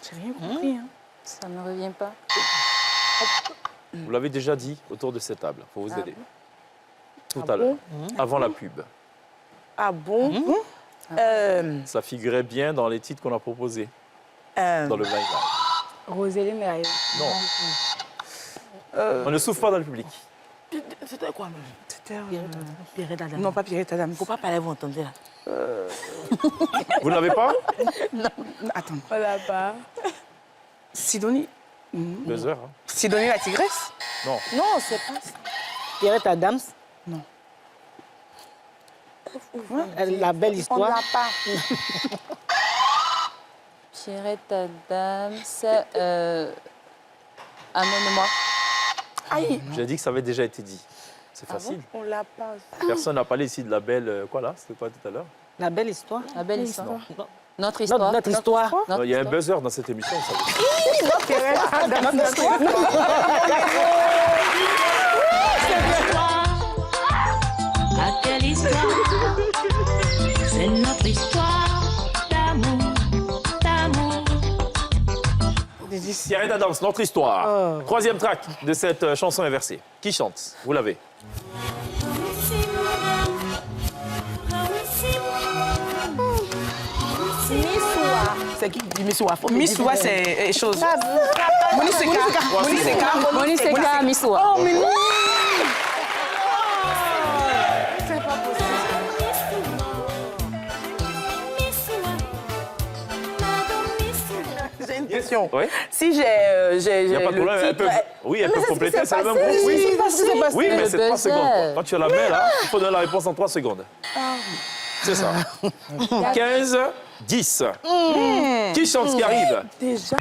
J'ai rien compris. Hein. Ça ne me revient pas. Vous l'avez déjà dit autour de cette table. Il faut vous aider. Tout à l'heure, avant la pub. Ah bon? Ça figurait bien dans les titres qu'on a proposés dans le blind live. Roséline Layo. Non. On ne souffre pas dans le public. C'était quoi même? C'était Pierrette Adam. Non, pas Pierrette Adam. Il ne faut pas parler, vous entendez là. Vous ne l'avez pas? Non, attends. On l'a pas. Sidonie. 2 heures. Hein. Sidonie la tigresse? Non. Non, c'est pas ça. Pierrette Adams. Non. La belle On histoire. l'a pas. Pierrette Adams, amène-moi. Aïe. J'ai dit que ça avait déjà été dit. C'est facile. On l'a pas. Personne n'a parlé ici de la belle... quoi là? C'était quoi tout à l'heure? La belle histoire. La belle histoire. Non. Notre histoire. Notre histoire. Il y a un buzzer dans cette émission, vous savez. Notre histoire. Ah, quelle histoire! C'est notre histoire d'amour, d'amour. Pierrette Adams, notre histoire. Troisième track de cette chanson inversée. Qui chante? Vous l'avez. C'est qui dit Missoua? Missoua, c'est chose. Moniseka, Missoua. Oh, mais non! C'est pas possible. J'ai une question. Oui. Si j'ai Il n'y a pas de problème. Oui, elle peut compléter. C'est le même groupe. Oui, oui, mais c'est 3 secondes. Quand tu as la main, là, il faut donner la réponse en 3 secondes. C'est ça. 15, 10. Qui chante ce qui arrive? Déjà.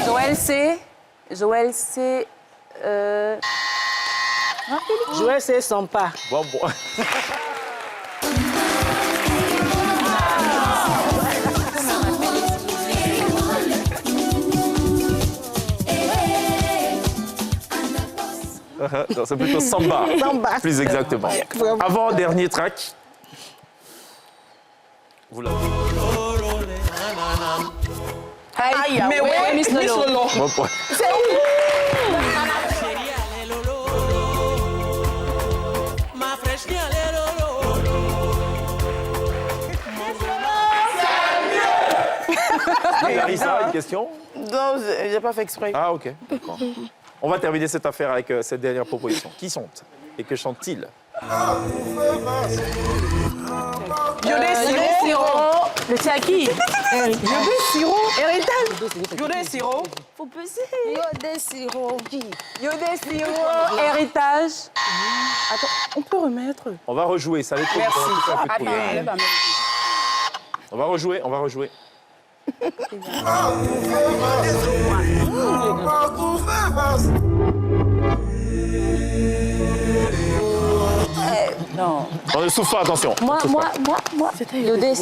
Joël C. Joël C. Joël C. Sampa. Bon. Non, c'est plutôt Samba. Samba. Plus exactement. Avant dernier track. Vous l'avez. Aïe, mais ouais, Miss Lolo. Bon point. C'est où? Larissa, une question? Non, j'ai pas fait exprès. Ah, ok. D'accord. On va terminer cette affaire avec cette dernière proposition. Qui chante et que chante-t-il? Yodé Siro. Le Tchaki. Yodé Siro. Héritage. Yodé Siro. Faut peser. Yodé Siro. Yodé Siro. Héritage. Attends, on peut remettre. On va rejouer, ça va être Merci. On va rejouer, on va rejouer. Non. On ne souffle pas, attention. Moi.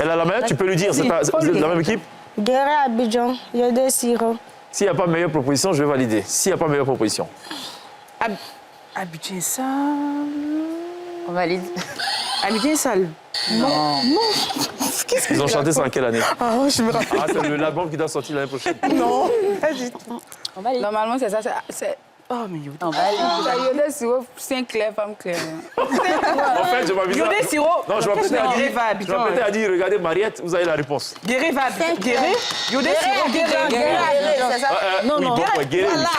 Elle a la main, tu peux lui dire, vous êtes de la même équipe? Guéret Abidjan, Yodé Siro. S'il n'y a pas meilleure proposition, je vais valider. S'il n'y a pas meilleure proposition. Abidjan Sal. On valide. Abidjan Sal. Non. Ils ont chanté ça en quelle année? Ah, je me rappelle. Ah, c'est l'album qui doit sortir l'année prochaine. Non, pas du tout. On valide. Normalement, c'est ça. C'est... Oh, mais Yodé. On valide. Yodé Siro, Saint-Clair, femme claire. En fait, je m'avise. Yodé Siro. Non, je m'apprêtais à Guéret dire. va Je Abidjan. m'apprêtais à dire, regardez Mariette, vous avez la réponse. Guéret va Abidjan. Guéret. Yodé Siro. Guéret. C'est ça. Non, oui, bon point, Guéret. Voilà.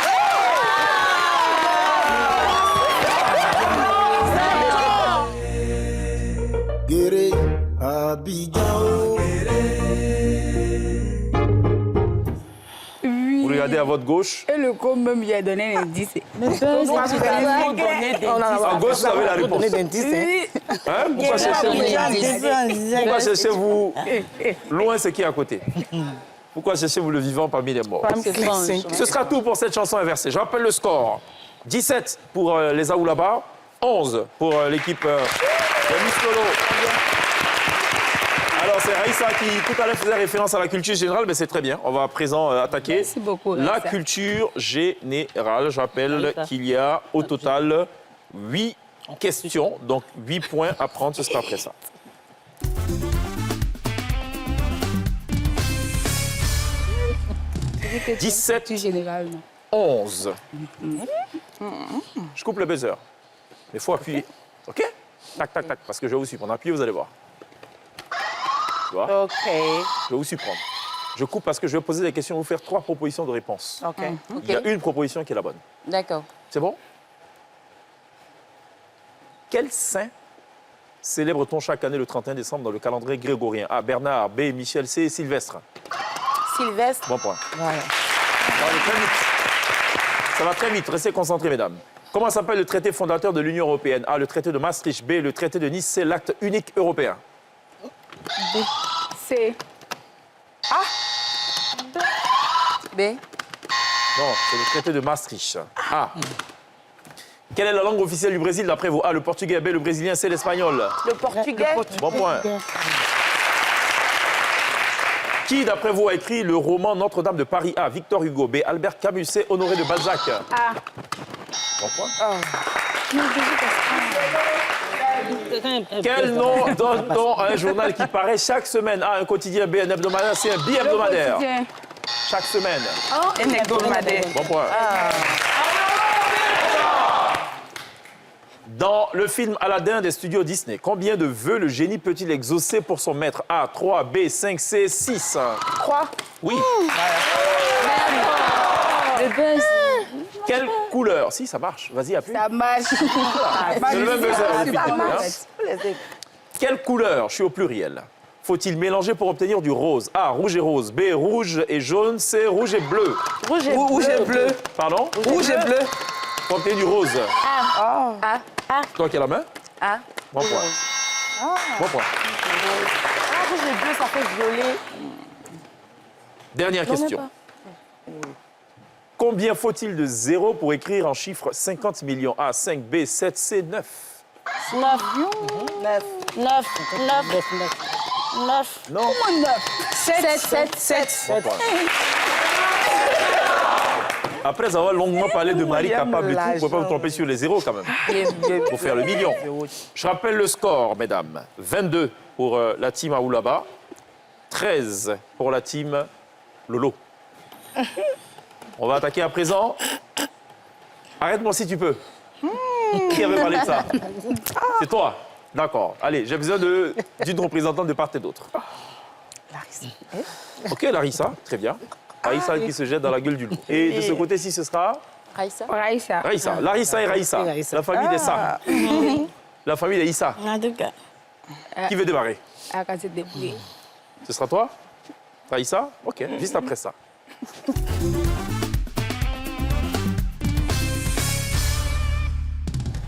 Guéret, Abidjan. Vous regardez à votre gauche. Et le com même, il a donné un indice. À gauche, vous avez la réponse. Hein? Pourquoi cherchez-vous loin ce qui est à côté? Pourquoi cherchez-vous le vivant parmi les morts? Ce sera tout pour cette chanson inversée. Je rappelle le score. 17 pour les Aoulaba, 11 pour l'équipe de Miss Lolo. Alors, c'est Raïssa qui, tout à l'heure, faisait référence à la culture générale, mais c'est très bien. On va à présent attaquer Merci beaucoup, la Raïssa. culture générale. Je rappelle qu'il y a au total 8 questions, donc 8 points à prendre. Ce sera après ça. Que 17, généralement. 11. Je coupe le buzzer. Mais il faut appuyer. OK? Tac, tac, tac. Parce que je vais vous surprendre. Appuyez, vous allez voir. Tu vois? OK. Je vais vous surprendre. Je coupe parce que je vais poser des questions, vous faire 3 propositions de réponse. OK. Il y a une proposition qui est la bonne. D'accord. C'est bon? Quel saint célèbre-t-on chaque année le 31 décembre dans le calendrier grégorien? A. Bernard, B. Michel, C. Sylvestre. Sylvestre. Bon point. Voilà. Ça va aller très vite. Ça va très vite. Restez concentrés, mesdames. Comment s'appelle le traité fondateur de l'Union européenne? A. Le traité de Maastricht. B. Le traité de Nice. C. L'acte unique européen. C. B. Non, c'est le traité de Maastricht. A. Quelle est la langue officielle du Brésil d'après vous? A, le portugais, B, le brésilien, C, l'espagnol. Le portugais. Bon point. Qui, d'après vous, a écrit le roman Notre-Dame de Paris? A, Victor Hugo, B, Albert Camus, C, Honoré de Balzac. Ah. Bon point. Quel nom donne-t-on à un journal qui paraît chaque semaine? A, un quotidien, B, un hebdomadaire, C, un bi-hebdomadaire. Chaque semaine. Oh, un hebdomadaire. Bon point. Dans le film Aladdin des studios Disney, combien de vœux le génie peut-il exaucer pour son maître? A, 3, B, 5, C, 6. 3. Oui. Le buzz. Quelle couleur? Si, ça marche. Vas-y, appuie. Ça marche. C'est le même buzzer. Ça marche. Quelle couleur, je suis au pluriel, faut-il mélanger pour obtenir du rose? A, rouge et rose. B, rouge et jaune. C, rouge et bleu. Rouge et bleu. Pardon? Rouge et bleu. Pour obtenir du rose. A. Toi qui as la main? A. Bon point. Bon point. Rouge et bleu, ça fait violet. Dernière question. Combien faut-il de zéros pour écrire en chiffre 50 millions? A, 5, B, 7, C, 9. 9. 9. Non. Comment 9? 7. Bon point. Après avoir longuement parlé de Marie capable et tout, vous ne pouvez pas vous tromper sur les zéros quand même. Pour faire le million. Je rappelle le score, mesdames. 22 pour la team Aoulaba, 13 pour la team Lolo. On va attaquer à présent. Arrête-moi si tu peux. Qui avait parlé de ça? C'est toi. D'accord. Allez, j'ai besoin d'une représentante de part et d'autre. Larissa. OK, Larissa, très bien. Raïssa qui se jette dans la gueule du loup. Et de ce côté-ci, ce sera Raïssa. Raïssa. Larissa et Raïssa. La famille des Sa. La famille des Issa. En tout cas. Qui veut démarrer? débrouiller. Ce sera toi? Raïssa? OK, juste après ça.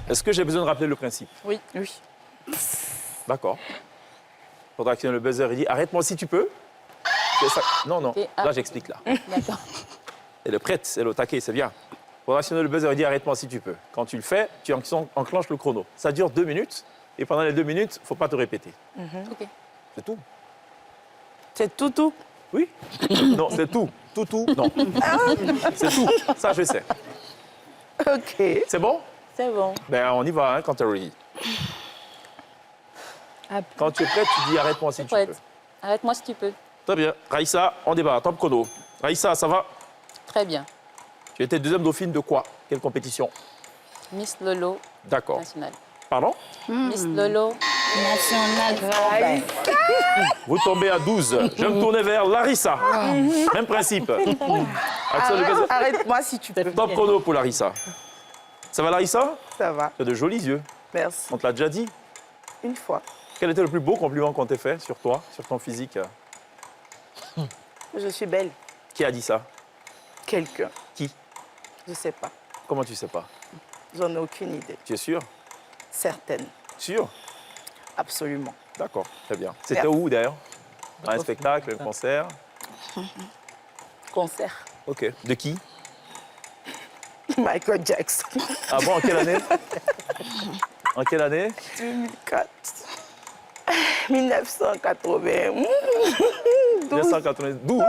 Est-ce que j'ai besoin de rappeler le principe? Oui. D'accord. Il faudra actionner le buzzer et dire arrête-moi si tu peux. Ça. Non. Là, j'explique là. D'accord. Elle est prête, elle est au taquet, c'est bien. Il faudra actionner le buzzer et dire arrête-moi si tu peux. Quand tu le fais, tu enclenches le chrono. Ça dure 2 minutes. Et pendant les 2 minutes, il ne faut pas te répéter. OK. C'est tout. C'est tout? Oui. Non, c'est tout. Tout, non. C'est tout. Ça, je sais. OK. C'est bon? C'est bon. Ben, on y va hein, quand tu es ready. Quand tu es prête, tu dis arrête-moi si tu peux. Arrête-moi si tu peux. Très bien. Raïssa, on débat. Top chrono. Raïssa, ça va? Très bien. Tu étais deuxième dauphine de quoi? Quelle compétition? Miss Lolo. D'accord. Nationale. Pardon? Miss Lolo. National. Vous tombez à 12. Je vais me tourner vers Larissa. Même principe. Arrête-moi si tu peux. Top chrono pour Larissa. Ça va, Larissa? Ça va. Tu as de jolis yeux. Merci. On te l'a déjà dit? Une fois. Quel était le plus beau compliment qu'on t'ait fait sur toi, sur ton physique? Je suis belle. Qui a dit ça? Quelqu'un. Qui? Je sais pas. Comment tu sais pas? J'en ai aucune idée. Tu es sûr? Certaine. Sûr? Absolument. D'accord, très bien. C'était où d'ailleurs? Un spectacle, un concert? Concert. Ok. De qui? Michael Jackson. Ah bon, en quelle année? En quelle année? 2004. 1980. 1992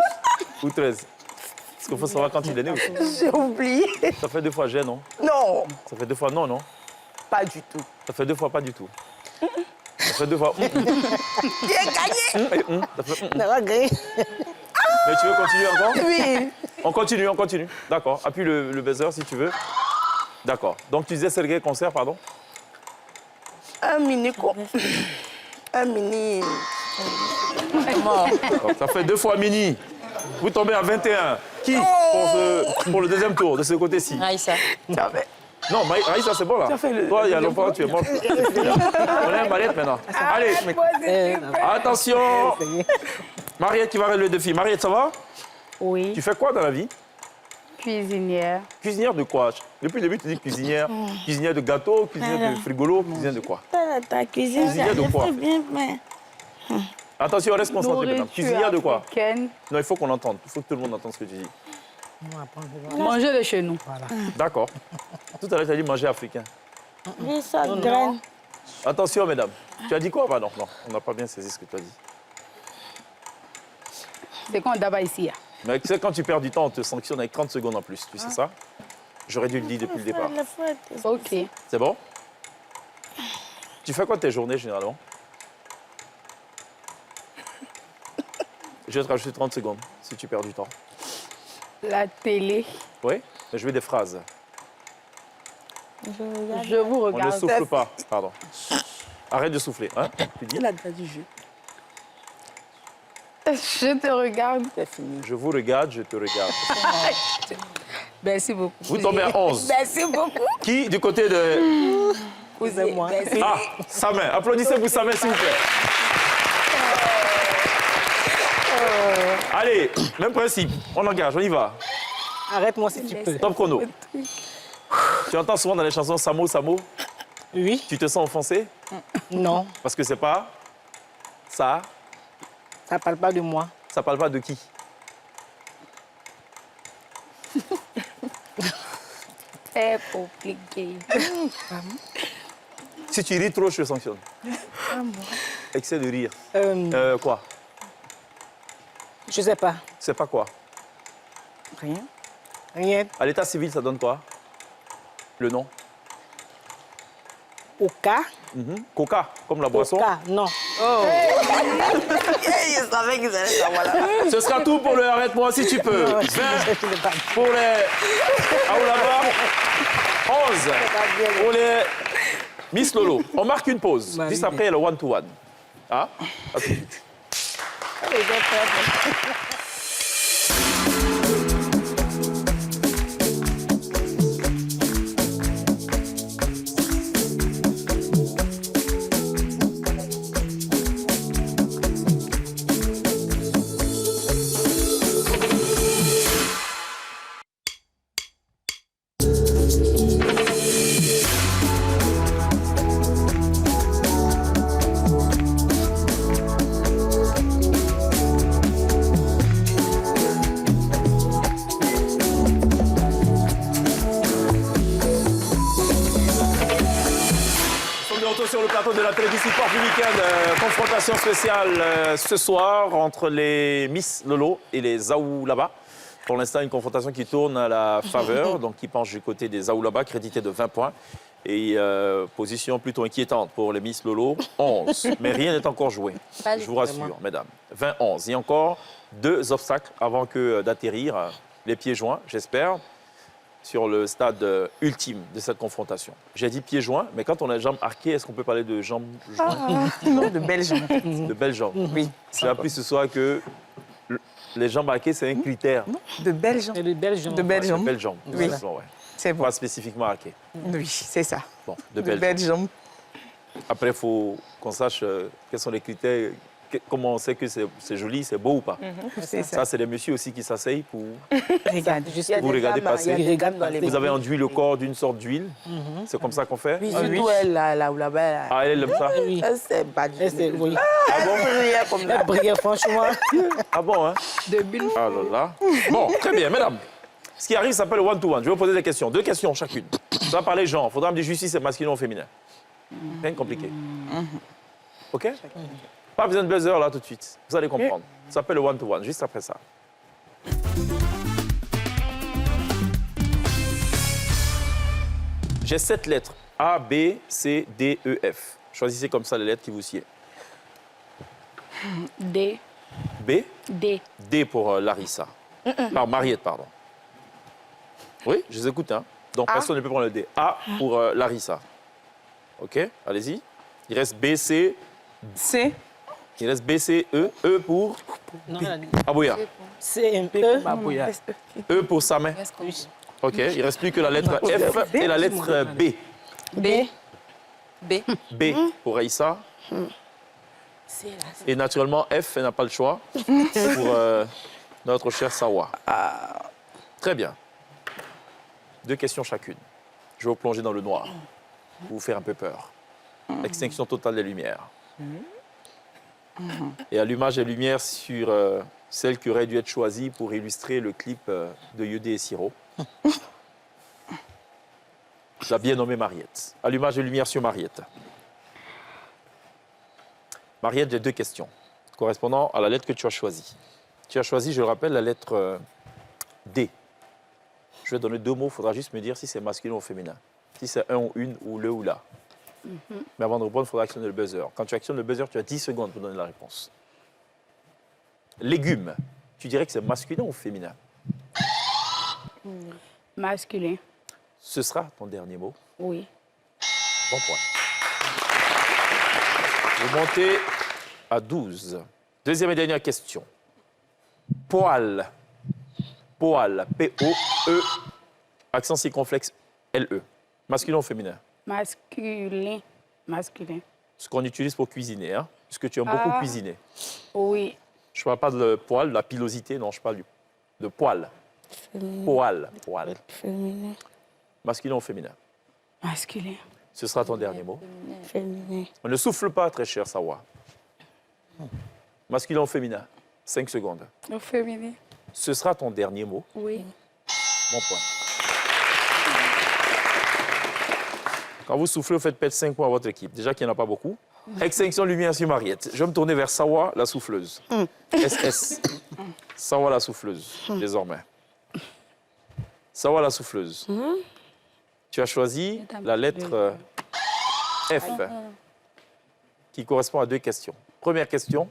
ou 13? Parce qu'il faut savoir quand il est né aussi. J'ai oublié. Ça fait 2 fois j'ai, non? Non. Ça fait 2 fois non, non? Pas du tout. Ça fait 2 fois pas du tout. Ça fait 2 fois. J'ai gagné. Ça fait. gagné. Mais tu veux continuer encore? Oui. On continue. D'accord. Appuie le buzzer si tu veux. D'accord. Donc tu disais Sergei concert, pardon? Un mini. Donc, ça fait 2 fois mini. Vous tombez à 21. Qui pour le deuxième tour, de ce côté-ci? Raïssa. Non, Raïssa, c'est bon là. Toi, il y a longtemps, tu es mort. On est un Mariette maintenant. Allez, attention. Mariette qui va relever le défi. Mariette, ça va? Oui. Tu fais quoi dans la vie? Cuisinière. Cuisinière de quoi? Depuis le début, tu dis cuisinière. Cuisinière de gâteau, cuisinière de frigolo, cuisinière de quoi? Ta cuisine, Cuisinière de quoi? bien fait. Attention, reste concentré maintenant. Cuisinière de quoi? Africaine. Non, il faut qu'on entende. Il faut que tout le monde entende ce que tu dis. Manger de chez nous. Voilà. D'accord. Tout à l'heure, tu as dit manger africain. Oui, ça graine. Attention, mesdames. Tu as dit quoi? Non, on n'a pas bien saisi ce que tu as dit. C'est quand d'abord ici. Mais tu sais, quand tu perds du temps, on te sanctionne avec 30 secondes en plus. Tu sais ça? J'aurais dû le dire depuis le départ. Ok. C'est bon? Tu fais quoi de tes journées, généralement? Je vais te rajouter 30 secondes, si tu perds du temps. La télé. Oui? Je veux des phrases. Je vous regarde. On ne souffle pas. Pardon. Arrête de souffler. Hein? Tu dis? Il a déjà du jeu. Je te regarde. C'est fini. Je vous regarde, je te regarde. Merci beaucoup. Vous tombez à 11. Merci beaucoup. Qui, du côté de... Excusez-moi. Ah, Samin. Applaudissez pour Samin, s'il vous plaît. Allez, même principe. On engage, on y va. Arrête-moi si tu peux. Top chrono. Tu entends souvent dans les chansons Samo, Samo? Oui. Tu te sens offensé? Non. Parce que c'est pas... Ça? Ça parle pas de moi. Ça parle pas de qui? C'est compliqué. Si tu ris trop, je te sanctionne. Excès de rire. Quoi? Je sais pas. C'est pas quoi? Rien. Rien. À l'état civil, ça donne quoi? Le nom? Au cas. Coca, comme la boisson? Au cas, non. Oh. Je savais qu'ils allaient savoir là. Ce sera tout pour le arrête-moi si tu peux. 20 pour les Aoulaba. 11 pour les Miss Lolo. On marque une pause. Juste après, le one-to-one. Ah? À tout de suite. Sur le plateau de la télévision Sport du week-end, confrontation spéciale ce soir entre les Miss Lolo et les Aoulaba. Pour l'instant, une confrontation qui tourne à la faveur, donc qui penche du côté des Aoulaba, crédité de 20 points. Et position plutôt inquiétante pour les Miss Lolo, 11. Mais rien n'est encore joué, je vous rassure, mesdames. 20-11. Il y a encore 2 obstacles avant que d'atterrir, les pieds joints, j'espère, sur le stade ultime de cette confrontation. J'ai dit pieds joints, mais quand on a les jambes arquées, est-ce qu'on peut parler de jambes jointes? Non, de belles jambes. De belles jambes. Oui. J'ai appris ce soir que les jambes arquées, c'est un critère. Non, de belles jambes. De belles jambes. De belles jambes. De belles jambes. Oui. Ouais. C'est bon. Pas spécifiquement arquées. Oui, c'est ça. Bon, de belles jambes. Après, il faut qu'on sache quels sont les critères, comment on sait que c'est joli, c'est beau ou pas. C'est ça. Ça, c'est les messieurs aussi qui s'asseyent pour... Regarde, vous regardez passer. Vous avez les... enduit le corps d'une sorte d'huile. C'est comme ça qu'on fait? Oui, surtout elle, là où là-bas. Ah, elle aime ça? Oui. C'est pas du tout. Oui. Ah bon? Comme là. Elle brille, franchement. Ah bon, hein? Ah là là. Bon, très bien, mesdames. Ce qui arrive s'appelle le one-to-one. Je vais vous poser des questions. 2 questions chacune. Ça va parler genre. Il faudra me dire justice, c'est masculin ou féminin. Rien de compliqué. OK? Pas besoin de buzzer là tout de suite. Vous allez comprendre. Ça s'appelle le one-to-one, juste après ça. J'ai 7 lettres. A, B, C, D, E, F. Choisissez comme ça les lettres qui vous sied. D. B? D. D pour Larissa. Par Mariette, pardon. Oui, je vous écoute. Hein. Donc, personne ne peut prendre le D. A pour Larissa. OK, allez-y. Il reste B, C. C. Il reste B, C, E. E pour Abouya. C, E. E pour Samin. OK, il ne reste plus que la lettre F et la lettre B. B. B. B pour Aïssa. Et naturellement, F, elle n'a pas le choix pour notre cher Sawa. Très bien. 2 questions chacune. Je vais vous plonger dans le noir. Vous faire un peu peur. Extinction totale des lumières. Et allumage des lumières sur celle qui aurait dû être choisie pour illustrer le clip de Yodé et Siro. La bien nommée Mariette. Allumage de lumière sur Mariette. Mariette, j'ai 2 questions correspondant à la lettre que tu as choisie. Tu as choisi, je le rappelle, la lettre D. Je vais donner 2 mots, il faudra juste me dire si c'est masculin ou féminin. Si c'est un ou une ou le ou la. Mais avant de répondre, il faudra actionner le buzzer. Quand tu actionnes le buzzer, tu as 10 secondes pour donner la réponse. Légumes, tu dirais que c'est masculin ou féminin? Masculin. Ce sera ton dernier mot. Oui. Bon point. Vous montez à 12. Deuxième et dernière question. Poil. Poil. P-O-E. Accent circonflexe L-E. Masculin ou féminin? Masculin. Masculin. Ce qu'on utilise pour cuisiner, hein? Puisque tu aimes beaucoup cuisiner. Oui. Je ne parle pas de poil, de la pilosité, non, je parle de poil. Féminin. Poil. Poil. Féminin. Masculin ou féminin? Masculin. Ce sera ton dernier mot. Féminin. On ne souffle pas, très cher Sawa. Masculin ou féminin? 5 secondes. Au féminin. Ce sera ton dernier mot. Oui. Bon point. Quand vous soufflez, vous faites perdre 5 points à votre équipe. Déjà qu'il n'y en a pas beaucoup. Extinction lumière sur Mariette. Je vais me tourner vers Sawa, la souffleuse. SS. Sawa, la souffleuse, désormais. Sawa, la souffleuse. Tu as choisi la lettre F, qui correspond à 2 questions. Première question.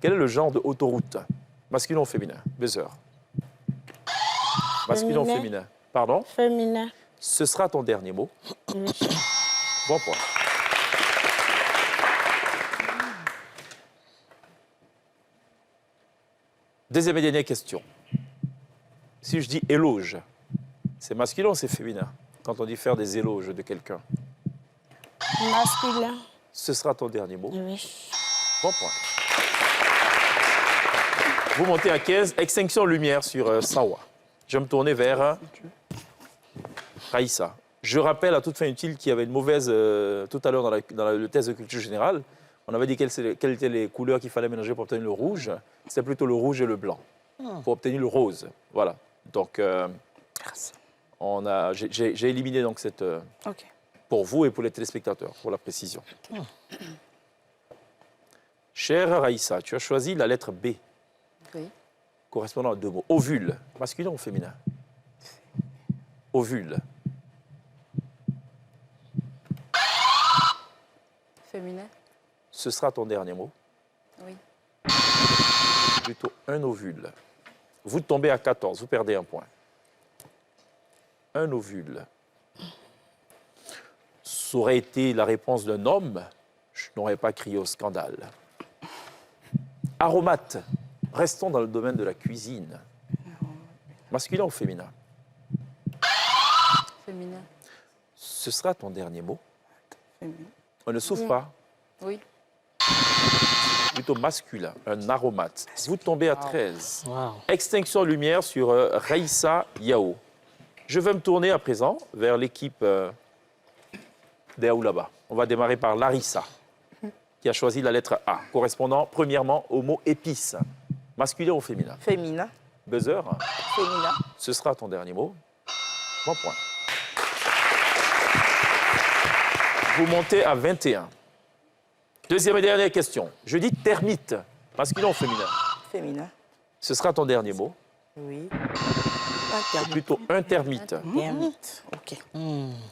Quel est le genre de autoroute? Masculin ou féminin? Buzzer. Masculin ou féminin? Pardon? Féminin. Ce sera ton dernier mot. Oui. Bon point. Deuxième et dernière question. Si je dis éloge, c'est masculin ou c'est féminin? Quand on dit faire des éloges de quelqu'un. Masculin. Ce sera ton dernier mot. Oui. Bon point. Vous montez à 15. Extinction lumière sur Sawa. Je vais me tourner vers Raïssa. Je rappelle à toute fin utile qu'il y avait une mauvaise... tout à l'heure dans le test de culture générale, on avait dit quelles étaient les couleurs qu'il fallait mélanger pour obtenir le rouge. C'était plutôt le rouge et le blanc. Pour obtenir le rose. Voilà. Donc, j'ai éliminé donc cette... pour vous et pour les téléspectateurs, pour la précision. Chère Raïssa, tu as choisi la lettre B. Oui. Correspondant à 2 mots. Ovule. Masculin ou féminin? Ovule. Féminin. Ce sera ton dernier mot. Oui. Plutôt un ovule. Vous tombez à 14, vous perdez 1 point. Un ovule. Ça aurait été la réponse d'un homme, je n'aurais pas crié au scandale. Aromate. Restons dans le domaine de la cuisine. Masculin ou féminin? Féminin. Ce sera ton dernier mot. Féminin. On ne souffre pas. Oui. Plutôt masculin, un aromate. Vous tombez à 13. Wow. Extinction lumière sur Raïssa Yao. Je vais me tourner à présent vers l'équipe des Aoulaba. On va démarrer par Larissa, qui a choisi la lettre A, correspondant premièrement au mot épice. Masculin ou féminin? Féminin. Buzzer. Féminin. Ce sera ton dernier mot. Bon point. Vous montez à 21. Deuxième et dernière question. Je dis termite. Masculin ou féminin? Féminin. Ce sera ton dernier mot. Oui. C'est plutôt un termite. Termite. OK.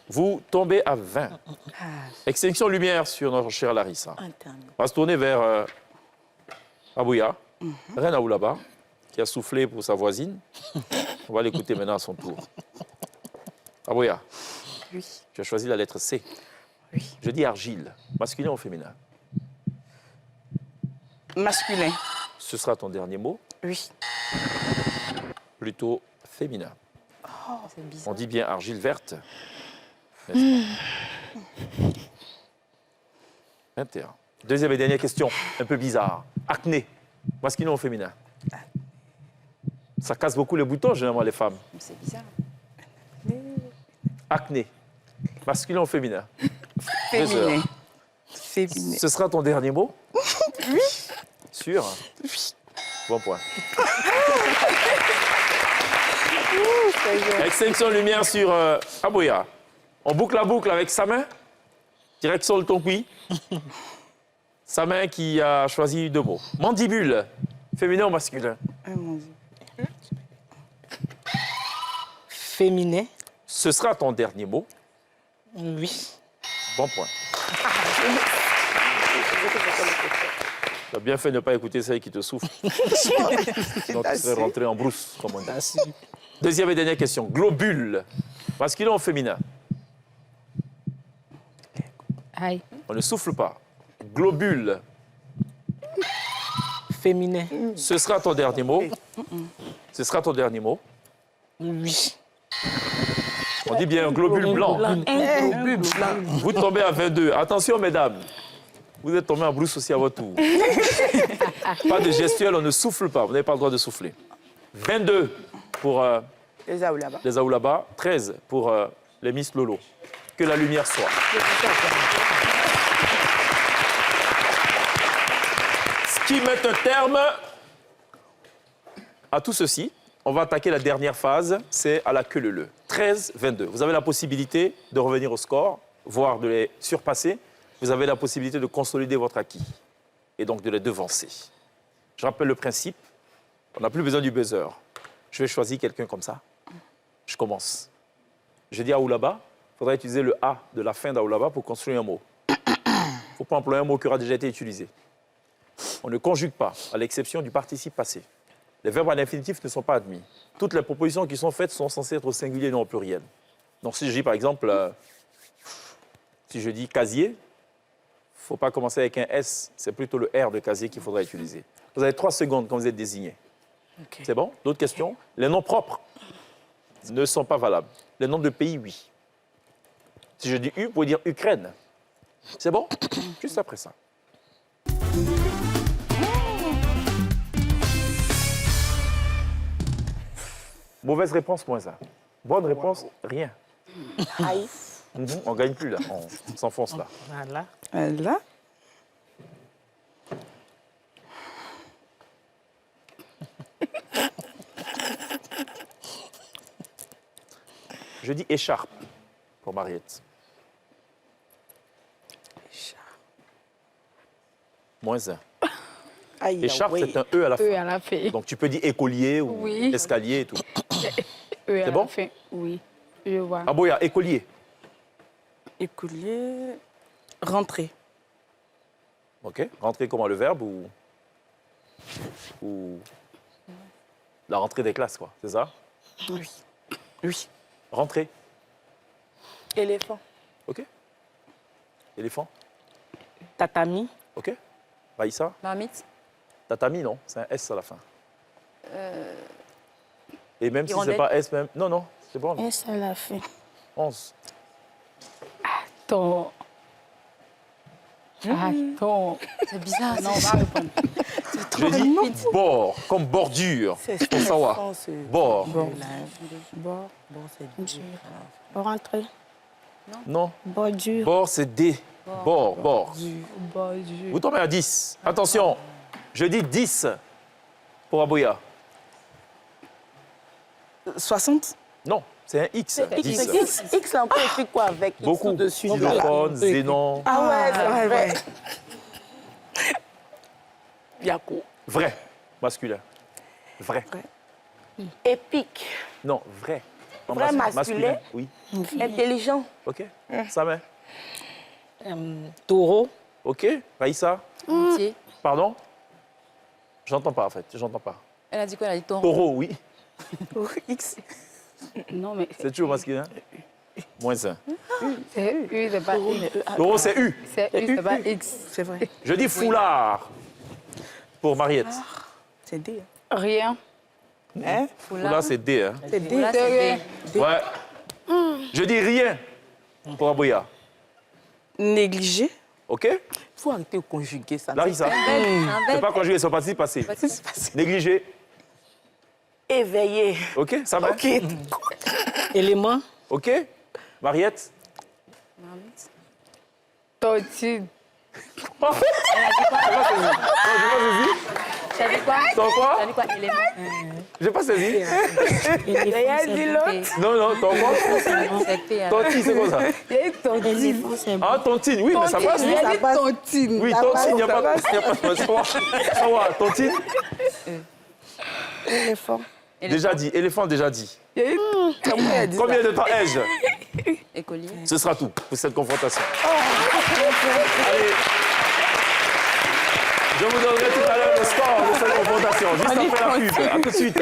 Vous tombez à 20. Ah, Extinction lumière sur notre chère Larissa. un termite. On va se tourner vers Abouya, reine Aoulaba, qui a soufflé pour sa voisine. On va l'écouter maintenant à son tour. Abouya, Oui. tu as choisi la lettre C. Oui. Je dis argile. Masculin ou féminin? Masculin. Ce sera ton dernier mot. Oui. Plutôt féminin. C'est bizarre. On dit bien argile verte. N'est-ce pas? 21. Deuxième et dernière question, un peu bizarre. Acné. Masculin ou féminin? Ça casse beaucoup les boutons, généralement, les femmes. C'est bizarre. Acné. Masculin ou féminin? Féminin. Féminin. Ce sera ton dernier mot? Oui. Sûr? Oui. Bon point. Extinction de lumière sur Aboya. On boucle la boucle avec sa main. Direction le tonpi. Sa main qui a choisi 2 mots. Mandibule, féminin ou masculin? Féminin. Ce sera ton dernier mot. Oui. Bon point. Tu as bien fait de ne pas écouter celle qui te souffle. Donc tu serais rentré en brousse, comme on dit. Deuxième et dernière question. Globule, masculin ou féminin? Aïe. On ne souffle pas. Globule. Féminin. Ce sera ton dernier mot. Ce sera ton dernier mot. Oui. On dit bien un globule blanc. Un globule blanc. Vous tombez à 22. Attention, mesdames. Vous êtes tombés en brousse aussi à votre tour. Pas de gestuelle, on ne souffle pas. Vous n'avez pas le droit de souffler. 22 pour Les Aoulaba. les Aoulaba. 13 pour les Miss Lolo. Que la lumière soit. Ce qui met un terme à tout ceci. On va attaquer la dernière phase, c'est à la queue leu. 13-22. Vous avez la possibilité de revenir au score, voire de les surpasser. Vous avez la possibilité de consolider votre acquis et donc de les devancer. Je rappelle le principe. On n'a plus besoin du buzzer. Je vais choisir quelqu'un comme ça. Je commence. Je dis Aoulaba. Il faudra utiliser le A de la fin d'Aoulaba pour construire un mot. Il ne faut pas employer un mot qui aura déjà été utilisé. On ne conjugue pas, à l'exception du participe passé. Les verbes à l'infinitif ne sont pas admis. Toutes les propositions qui sont faites sont censées être au singulier et non au pluriel. Donc si je dis par exemple, si je dis casier, il ne faut pas commencer avec un S, c'est plutôt le R de casier qu'il faudra utiliser. Vous avez 3 secondes quand vous êtes désigné. Okay. C'est bon? D'autres questions? Les noms propres ne sont pas valables. Les noms de pays, oui. Si je dis U, vous pouvez dire Ukraine. C'est bon? Juste après ça. Mauvaise réponse, moins 1. Bonne réponse, rien. Aïe. On ne gagne plus, là. On s'enfonce, là. Voilà. Là. Je dis écharpe pour Mariette. Écharpe. Moins 1. Aïe, écharpe, oui. c'est un E à la fin. E à la fin. Donc tu peux dire écolier ou oui. escalier et tout. E à c'est bon? La fin. Oui, je vois. Aboya, écolier. Écolier. Rentrer. OK. Rentrer comment, le verbe ou la rentrée des classes, quoi. C'est ça? Oui. Oui. Rentrer. Éléphant. OK. Éléphant. Tatami. OK. Raïssa. Marmite. Tatami, non. C'est un S à la fin. Et même Hirondelle. si c'est pas S, même... Non, non, c'est bon. S à la fin. 11. Attends. Attends. C'est bizarre. Non, on va répondre. Je dis bord, comme bordure. Pour savoir. Bord. Bord, c'est Rentrer. Non. Bordure. Bord, c'est D. Bord. Vous tombez à 10. Attention, je dis 10 pour Aboya. 60. Non, c'est un X. 10. X, on peut écrire quoi avec X beaucoup. dessus? Xylophone, Zénon. Ah ouais, c'est vrai. Biako. Vrai. Masculin. Vrai. Épique. Non, vrai. En Vrai masculin. Oui. Intelligent. OK. Samin. Taureau. OK. Raïssa. Entier. Pardon? J'entends pas, en fait. J'entends pas. Elle a dit quoi? Elle a dit taureau. Taureau, oui. X. Non, mais C'est toujours masculin. Moins 1. c'est U, c'est pas I. Taureau, c'est U. C'est U, c'est pas X. C'est vrai. Je dis foulard pour Mariette. C'est D. Rien. Hein? Foulard, c'est D. Hein? C'est D. Là, c'est D. Ouais. Je dis rien pour Aboya. Négligé. OK? Il faut arrêter de conjuguer ça. Larissa. C'est pas conjugué, c'est participe passé. Négligé. Éveillé. OK? Ça va? OK. Élément. OK? Mariette? Marmite. Tortue. Elle a dit quoi? T'as dit quoi? Ton quoi? T'as dit quoi? Élément. J'ai pas saisi. D'ailleurs, dis l'autre. Non, ton quoi? Tontine, c'est quoi ça? Il y a eu tontine. Ah, tontine, oui, mais ça passe. Il y a dit tontine. Oui, tontine, il n'y a pas de... Ça va, tontine? Éléphant. Déjà dit, éléphant déjà dit. Il y a eu... Combien de temps ai-je? Écolier. Ce sera tout pour cette confrontation. Allez. Je vous donnerai tout à l'heure le score de cette confrontation, juste après la pub. À tout de suite.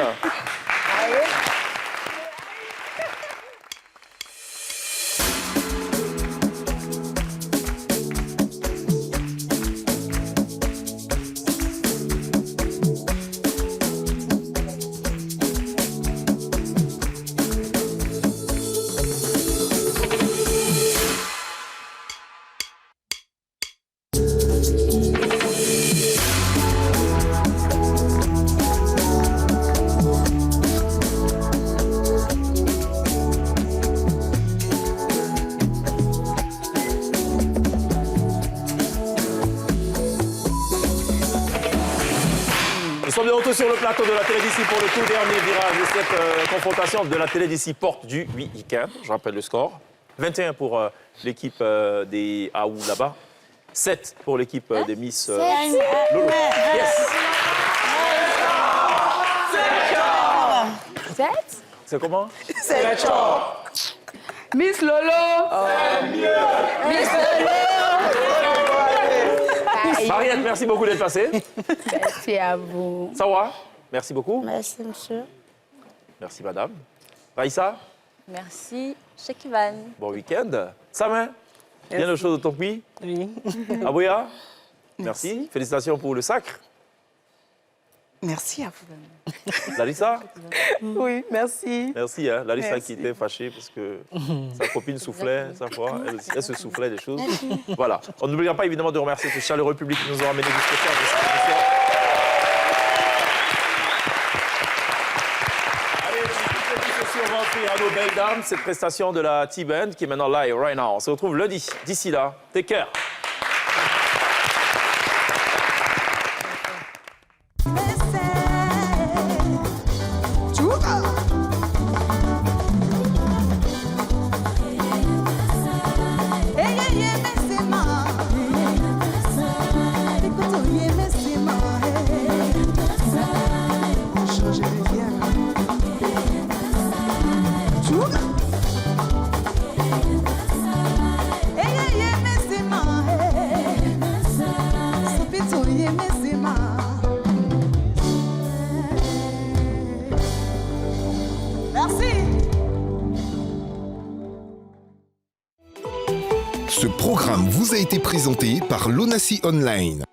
Nous sommes de retour sur le plateau de la télé d'ici pour le tout dernier virage de cette confrontation de la télé d'ici porte du week-end. Je rappelle le score. 21 pour l'équipe des Aou là-bas. 7 pour l'équipe des Miss Lolo. Yes. 7? C'est comment? C'est chaud. Miss Lolo. Miss Lolo. Mariette, merci beaucoup d'être passée. Merci à vous. Sawa, merci beaucoup. Merci, monsieur. Merci, madame. Raïssa, Merci, Cheikh Ivan. bon week-end. Samin, bien de choses de ton pays. Oui. Abouya, merci. Félicitations pour le sacre. Merci à vous. Larissa, Oui, merci. merci. Hein. Larissa Merci. qui était fâchée parce que sa copine soufflait, sa fois. Elle se soufflait des choses. Voilà. On n'oubliera pas évidemment de remercier ce chaleureux public qui nous a amenés jusqu'au terme de cette émission. Allez, toutes les ceci, on va offrir à nos belles dames cette prestation de la T-Band qui est maintenant live, right now. On se retrouve lundi. D'ici là, take care. Ce programme vous a été présenté par l'Onassi Online.